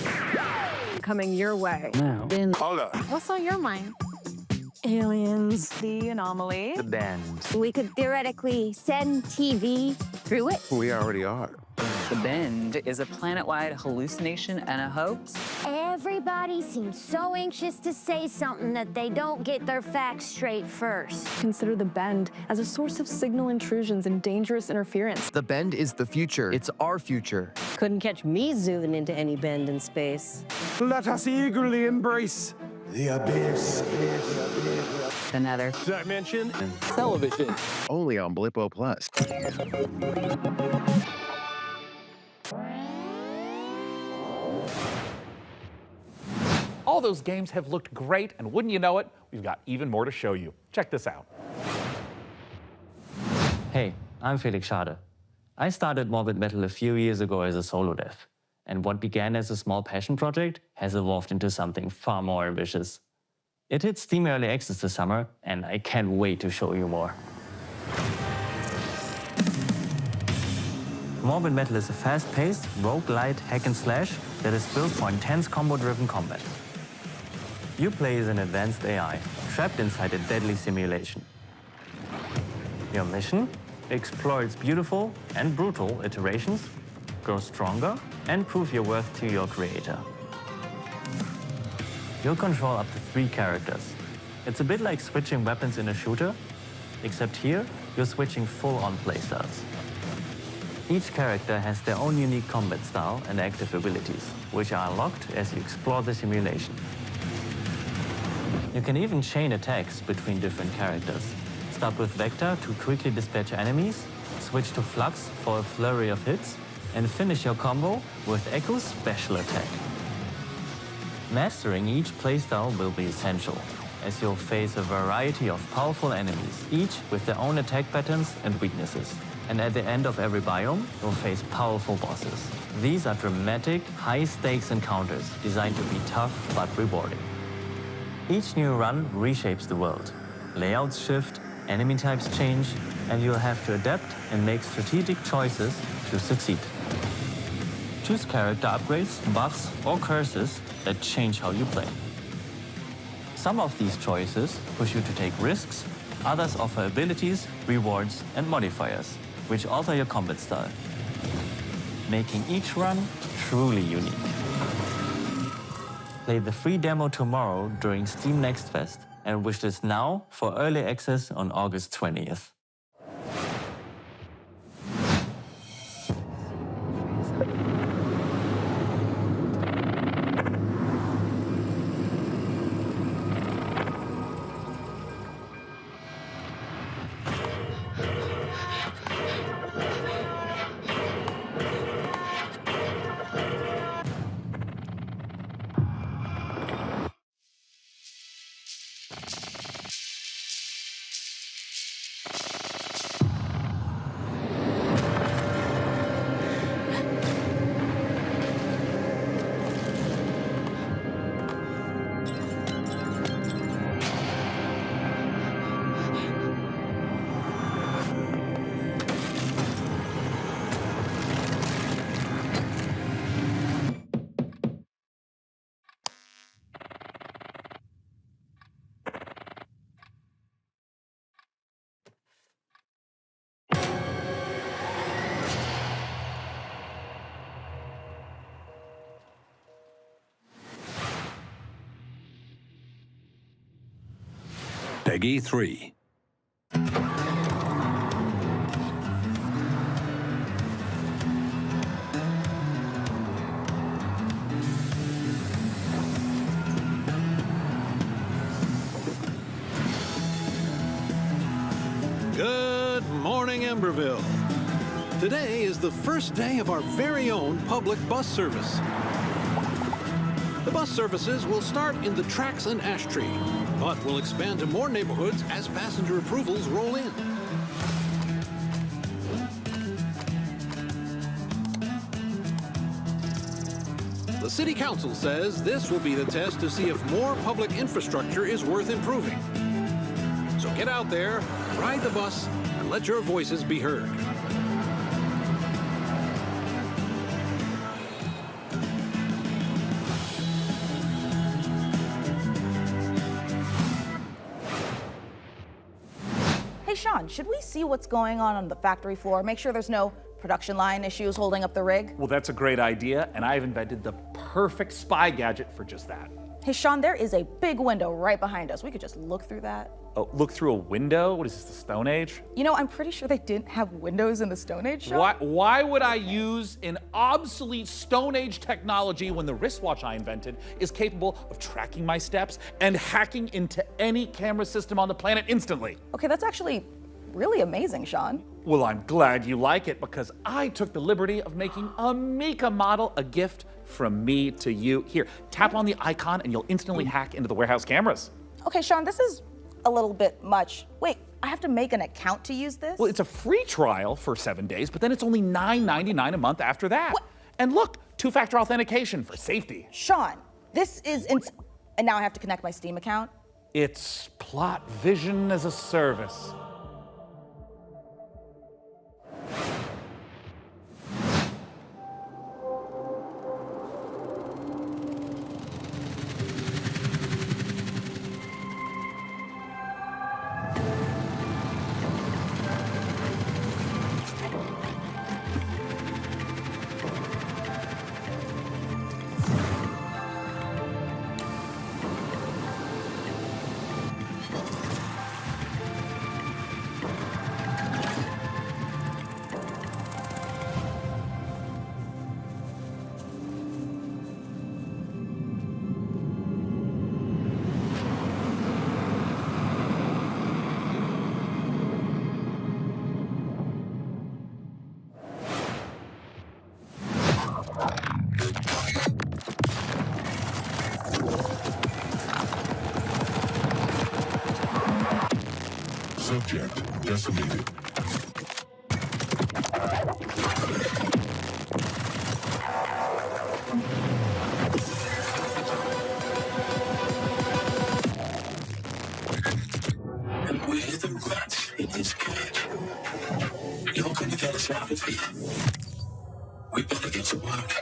Coming your way. Now. Hold up. What's on your mind? Aliens. The anomaly. The bend. We could theoretically send TV through it. We already are. The Bend is a planet-wide hallucination and a hoax. Everybody seems so anxious to say something that they don't get their facts straight first. Consider the Bend as a source of signal intrusions and dangerous interference. The Bend is the future. It's our future. Couldn't catch me zooming into any bend in space. Let us eagerly embrace The abyss. The Nether. dimension. Television. Only on Blippo Plus. All those games have looked great, and wouldn't you know it, we've got even more to show you. Check this out. Hey, I'm Felix Schade. I started Morbid Metal a few years ago as a solo dev, and what began as a small passion project has evolved into something far more ambitious. It hit Steam Early Access this summer, and I can't wait to show you more. Morbid Metal is a fast-paced, roguelite hack and slash that is built for intense combo-driven combat. You play as an advanced AI, trapped inside a deadly simulation. Your mission? Explore its beautiful and brutal iterations, grow stronger, and prove your worth to your creator. You'll control up to 3 characters. It's a bit like switching weapons in a shooter, except here, you're switching full-on playstyles. Each character has their own unique combat style and active abilities, which are unlocked as you explore the simulation. You can even chain attacks between different characters. Start with Vector to quickly dispatch enemies, switch to Flux for a flurry of hits, and finish your combo with Echo's special attack. Mastering each playstyle will be essential, as you'll face a variety of powerful enemies, each with their own attack patterns and weaknesses. And at the end of every biome, you'll face powerful bosses. These are dramatic, high-stakes encounters designed to be tough but rewarding. Each new run reshapes the world. Layouts shift, enemy types change, and you'll have to adapt and make strategic choices to succeed. Choose character upgrades, buffs, or curses that change how you play. Some of these choices push you to take risks, others offer abilities, rewards, and modifiers, which alter your combat style, making each run truly unique. Play the free demo tomorrow during Steam Next Fest and wishlist now for early access on August 20th. Peggy 3. Good morning, Emberville. Today is the first day of our very own public bus service. The bus services will start in the tracks and ash tree, but will expand to more neighborhoods as passenger approvals roll in. The City Council says this will be the test to see if more public infrastructure is worth improving. So get out there, ride the bus, and let your voices be heard. Hey, Sean, should we see what's going on the factory floor? Make sure there's no production line issues holding up the rig? Well, that's a great idea, and I've invented the perfect spy gadget for just that. Hey, Sean, there is a big window right behind us. We could just look through that. Oh, look through a window? What is this, the Stone Age? You know, I'm pretty sure they didn't have windows in the Stone Age, Sean. Why would I use an obsolete Stone Age technology when the wristwatch I invented is capable of tracking my steps and hacking into any camera system on the planet instantly? Okay, that's actually really amazing, Sean. Well, I'm glad you like it because I took the liberty of making a Mika model a gift from me to you. Here, tap on the icon and you'll instantly hack into the warehouse cameras. Okay, Sean, this is a little bit much. Wait, I have to make an account to use this? Well, it's a free trial for 7 days, but then it's only $9.99 a month after that. What? And look, two-factor authentication for safety. Sean, this is and now I have to connect my Steam account? It's plot vision as a service. Subject decimated. And we're the rats in his cage. You're gonna get us out of here. We better get to work.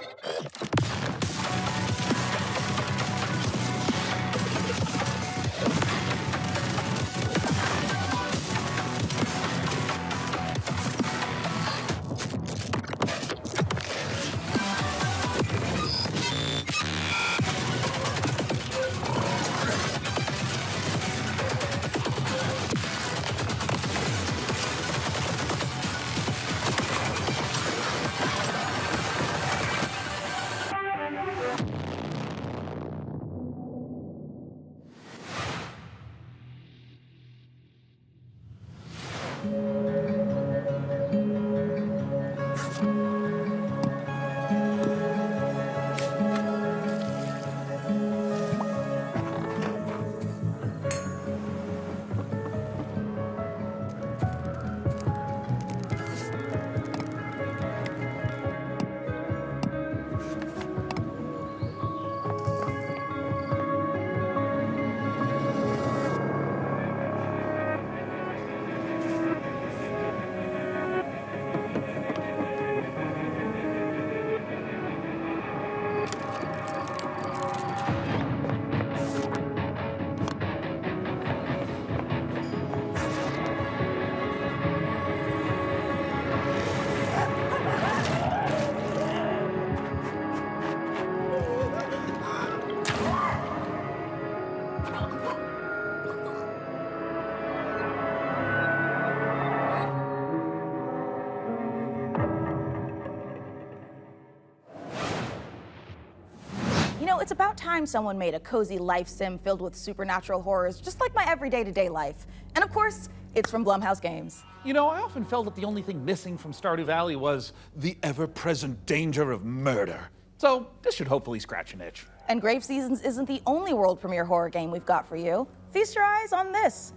It's about time someone made a cozy life sim filled with supernatural horrors, just like my everyday to day life. And of course, it's from Blumhouse Games. You know, I often felt that the only thing missing from Stardew Valley was the ever-present danger of murder. So this should hopefully scratch an itch. And Grave Seasons isn't the only world premiere horror game we've got for you. Feast your eyes on this,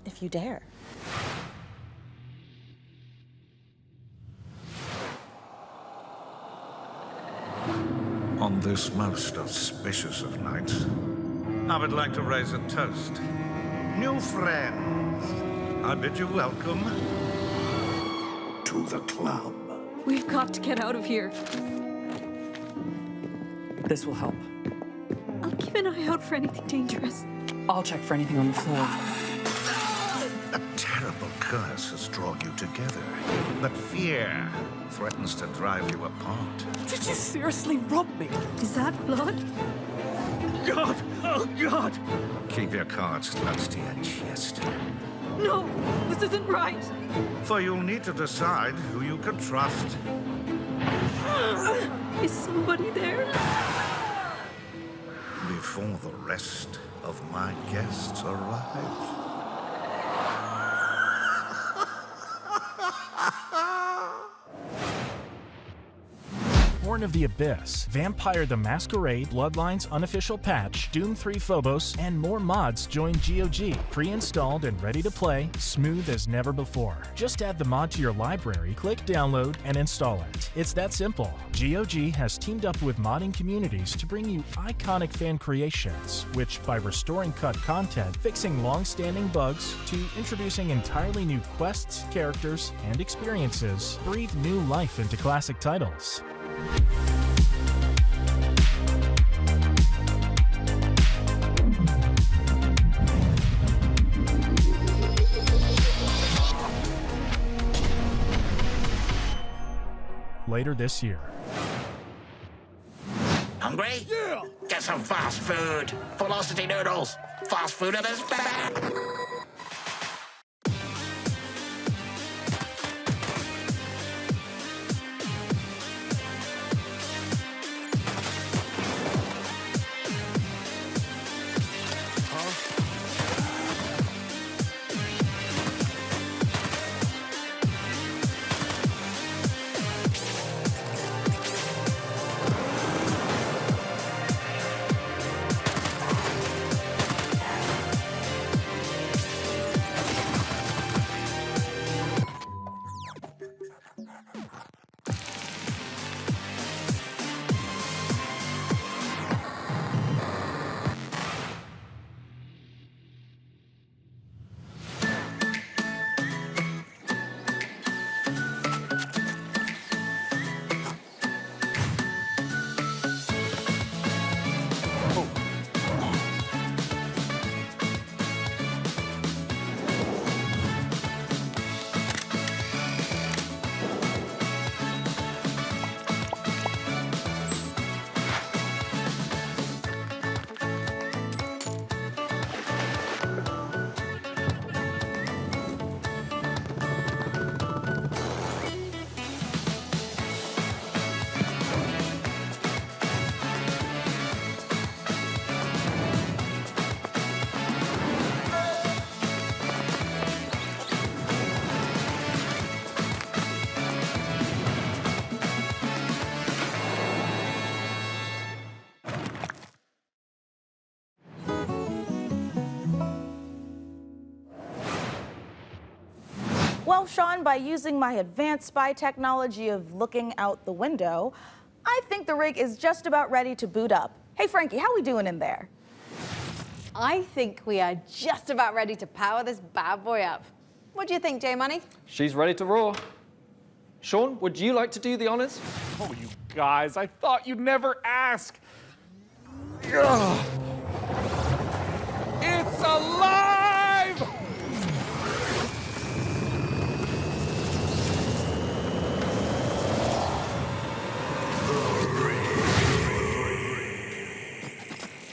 if you dare. On this most auspicious of nights, I would like to raise a toast. New friends, I bid you welcome to the club. We've got to get out of here. This will help. I'll keep an eye out for anything dangerous. I'll check for anything on the floor. A terrible curse has drawn you together, but fear threatens to drive you apart. Did you seriously rob me? Is that blood? God! Oh, God! Keep your cards close to your chest. No, this isn't right. For you'll need to decide who you can trust. Is somebody there? Before the rest of my guests arrive. Born of the Abyss, Vampire the Masquerade, Bloodlines Unofficial Patch, Doom 3 Phobos, and more mods join GOG, pre-installed and ready to play, smooth as never before. Just add the mod to your library, click download, and install it. It's that simple. GOG has teamed up with modding communities to bring you iconic fan creations, which, by restoring cut content, fixing long-standing bugs, to introducing entirely new quests, characters, and experiences, breathe new life into classic titles. Later this year. Hungry? Yeah! Get some fast food. Velocity noodles. Fast food in this bag. Well, Sean, by using my advanced spy technology of looking out the window, I think the rig is just about ready to boot up. Hey, Frankie, how we doing in there? I think we are just about ready to power this bad boy up. What do you think, J-Money? She's ready to roar. Sean, would you like to do the honors? Oh, you guys, I thought you'd never ask. Ugh. It's alive!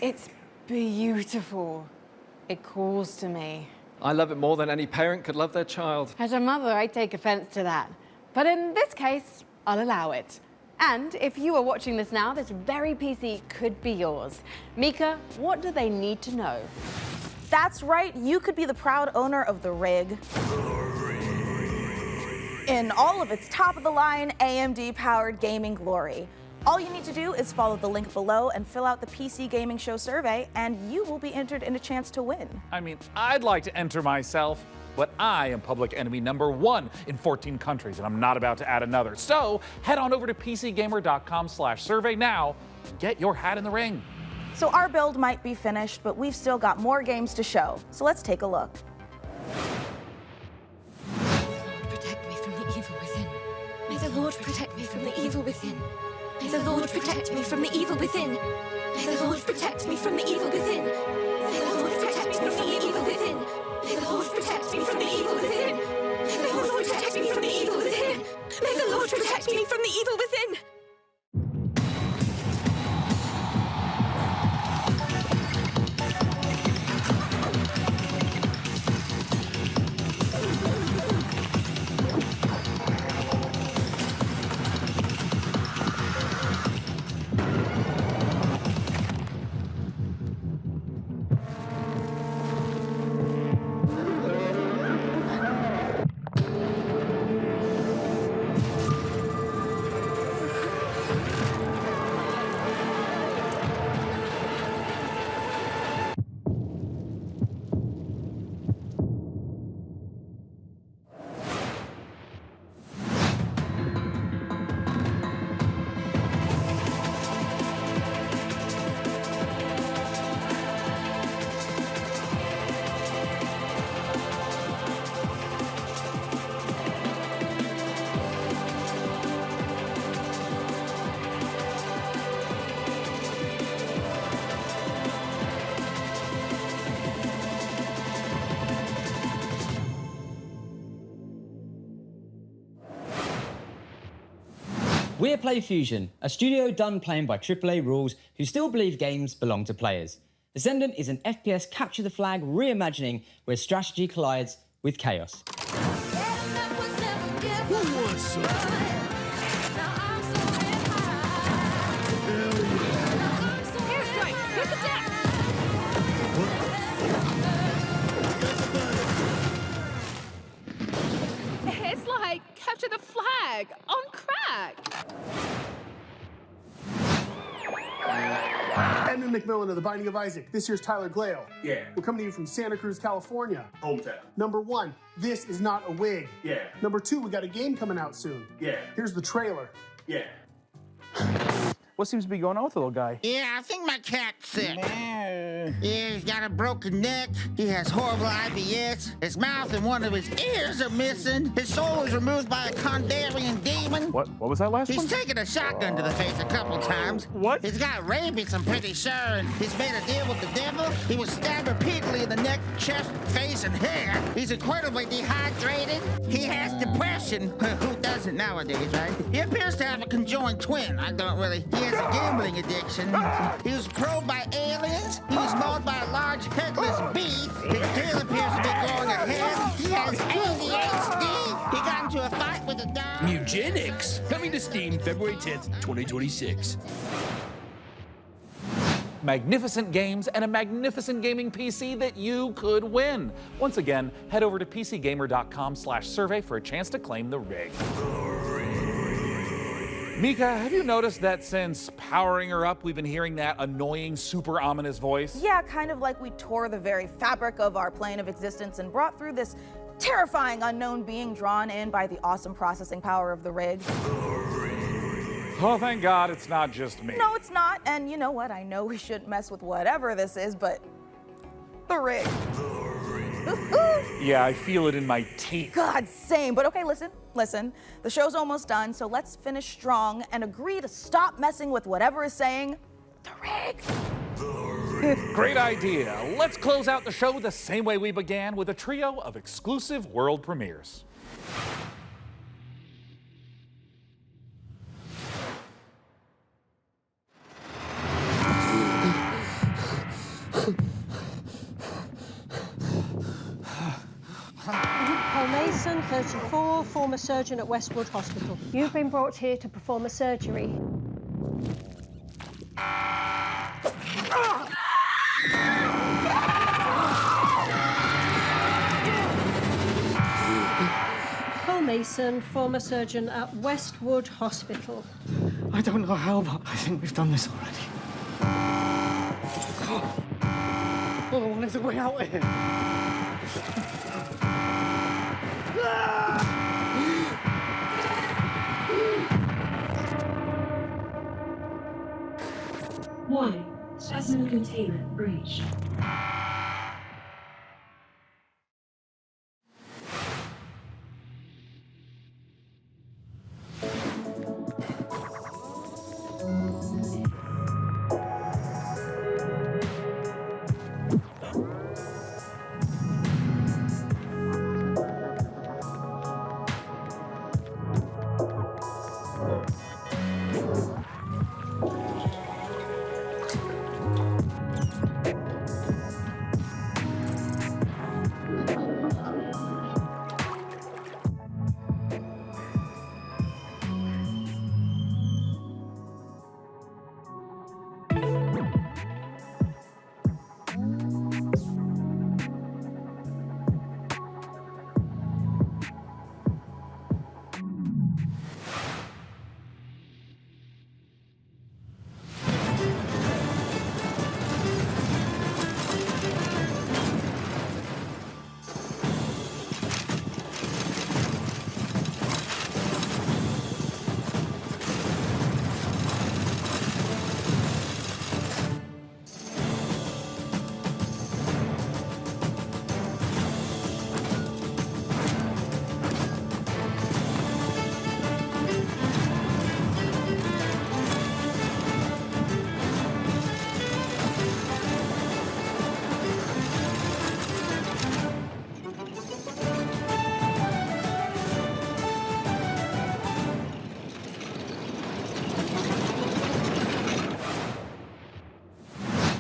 It's beautiful. It calls to me. I love it more than any parent could love their child. As a mother, I take offense to that. But in this case, I'll allow it. And if you are watching this now, this very PC could be yours. Mika, what do they need to know? That's right, you could be the proud owner of the rig. In all of its top-of-the-line AMD-powered gaming glory. All you need to do is follow the link below and fill out the PC Gaming Show survey, and you will be entered in a chance to win. I mean, I'd like to enter myself, but I am public enemy #1 in 14 countries, and I'm not about to add another. So head on over to PCGamer.com/survey now get your hat in the ring. So our build might be finished, but we've still got more games to show. So let's take a look. Protect me from the evil within. May the Lord protect me from the evil within. May the Lord protect me from the evil within. May the Lord protect me from the evil within. May the Lord protect me from the evil within. May the Lord protect me from the evil within. May the Lord protect me from the evil within. May the Lord protect me from the evil within. We're PlayFusion, a studio done playing by AAA rules who still believe games belong to players. Descendant is an FPS capture the flag reimagining where strategy collides with chaos. It's like capture the flag on crack. Edmund McMillan of The Binding of Isaac. This year's Tyler Glale. Yeah. We're coming to you from Santa Cruz, California. Hometown. Number 1, this is not a wig. Yeah. Number 2, we got a game coming out soon. Yeah. Here's the trailer. Yeah. What seems to be going on with the little guy? Yeah, I think my cat's sick. Yeah, he's got a broken neck. He has horrible IBS. His mouth and one of his ears are missing. His soul was removed by a Kandarian demon. What was that last one? He's taken a shotgun to the face a couple times. What? He's got rabies, I'm pretty sure, and he's made a deal with the devil. He was stabbed repeatedly in the neck, chest, face, and hair. He's incredibly dehydrated. He has depression. Who doesn't nowadays, right? He appears to have a conjoined twin. I don't really. He has a gambling addiction. He was probed by aliens. He was mauled by a large headless beast. His tail appears to be growing ahead. He has ADHD. He got into a fight with a dog. Eugenics, coming to Steam February 10th, 2026. Magnificent games and a magnificent gaming PC that you could win. Once again, head over to PCGamer.com/survey for a chance to claim the rig. Mika, have you noticed that since powering her up, we've been hearing that annoying, super ominous voice? Yeah, kind of like we tore the very fabric of our plane of existence and brought through this terrifying unknown being drawn in by the awesome processing power of the rig. Oh, thank God it's not just me. No, it's not. And you know what? I know we shouldn't mess with whatever this is, but the rig. Yeah, I feel it in my teeth. God, same. But okay, listen. The show's almost done, so let's finish strong and agree to stop messing with whatever is saying the rig. Great idea. Let's close out the show the same way we began, with a trio of exclusive world premieres. Paul Mason, 34, former surgeon at Westwood Hospital. You've been brought here to perform a surgery. Paul Mason, former surgeon at Westwood Hospital. I don't know how, but I think we've done this already. Oh, what is the way out of here? Warning, specimen containment breached.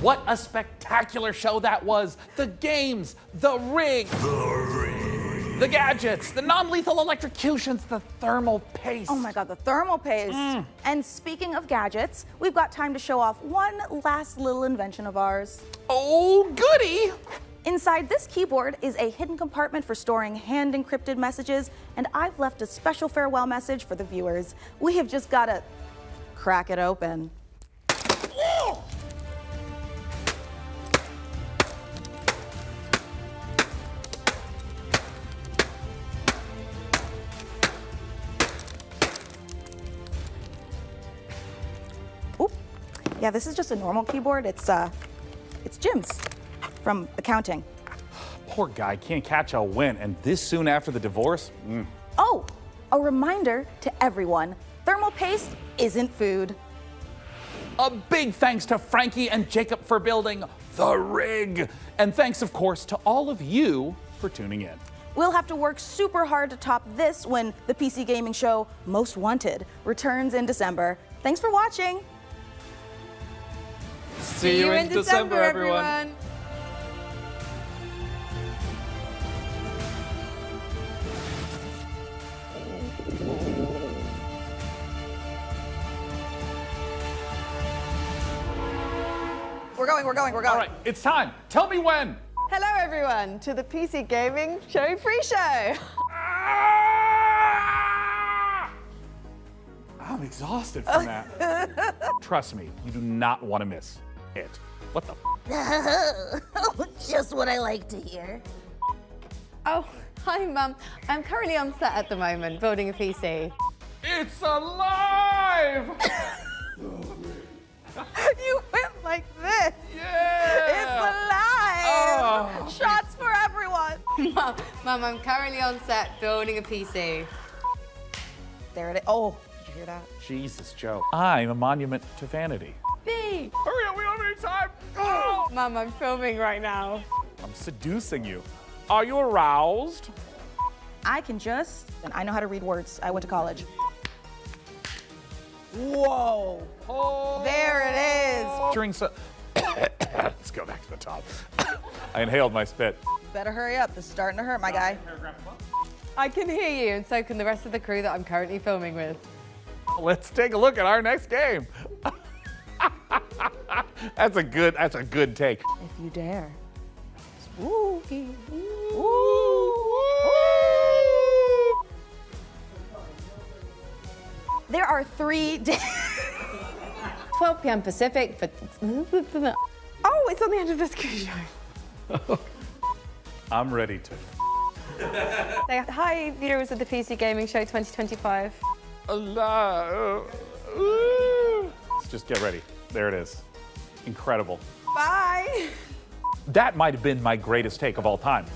What a spectacular show that was. The games, the rig, the gadgets, the non-lethal electrocutions, the thermal paste. Oh my God, the thermal paste. And speaking of gadgets, we've got time to show off one last little invention of ours. Oh, goody. Inside this keyboard is a hidden compartment for storing hand-encrypted messages, and I've left a special farewell message for the viewers. We have just got to crack it open. Yeah, this is just a normal keyboard. It's Jim's from accounting. Poor guy can't catch a win, and this soon after the divorce? Oh, a reminder to everyone, thermal paste isn't food. A big thanks to Frankie and Jacob for building the rig. And thanks, of course, to all of you for tuning in. We'll have to work super hard to top this when the PC gaming show Most Wanted returns in December. Thanks for watching. See you in December, everyone. We're going. All right, it's time. Tell me when. Hello, everyone, to the PC Gaming Show pre-show. I'm exhausted from that. Trust me, you do not want to miss it. What the? Just what I like to hear. Oh, hi, Mum. I'm currently on set at the moment, building a PC. It's alive! You went like this. Yeah! It's alive! Oh. Shots for everyone. Mum, I'm currently on set building a PC. There it is. Oh, did you hear that? Jesus, Joe. I'm a monument to vanity. B. Hurry up, we don't have any time. Oh. Mum, I'm filming right now. I'm seducing you. Are you aroused? I know how to read words. I went to college. Whoa. Oh. There it is. During let's go back to the top. I inhaled my spit. Better hurry up. This is starting to hurt, my guy. I can hear you, and so can the rest of the crew that I'm currently filming with. Let's take a look at our next game. That's a good take. If you dare. Spooky. There are 3 days. 12 p.m. Pacific, but oh, it's on the end of the screen show. I'm ready to. Say hi, viewers of the PC Gaming Show 2025. Let's just get ready. There it is. Incredible. Bye. That might have been my greatest take of all time.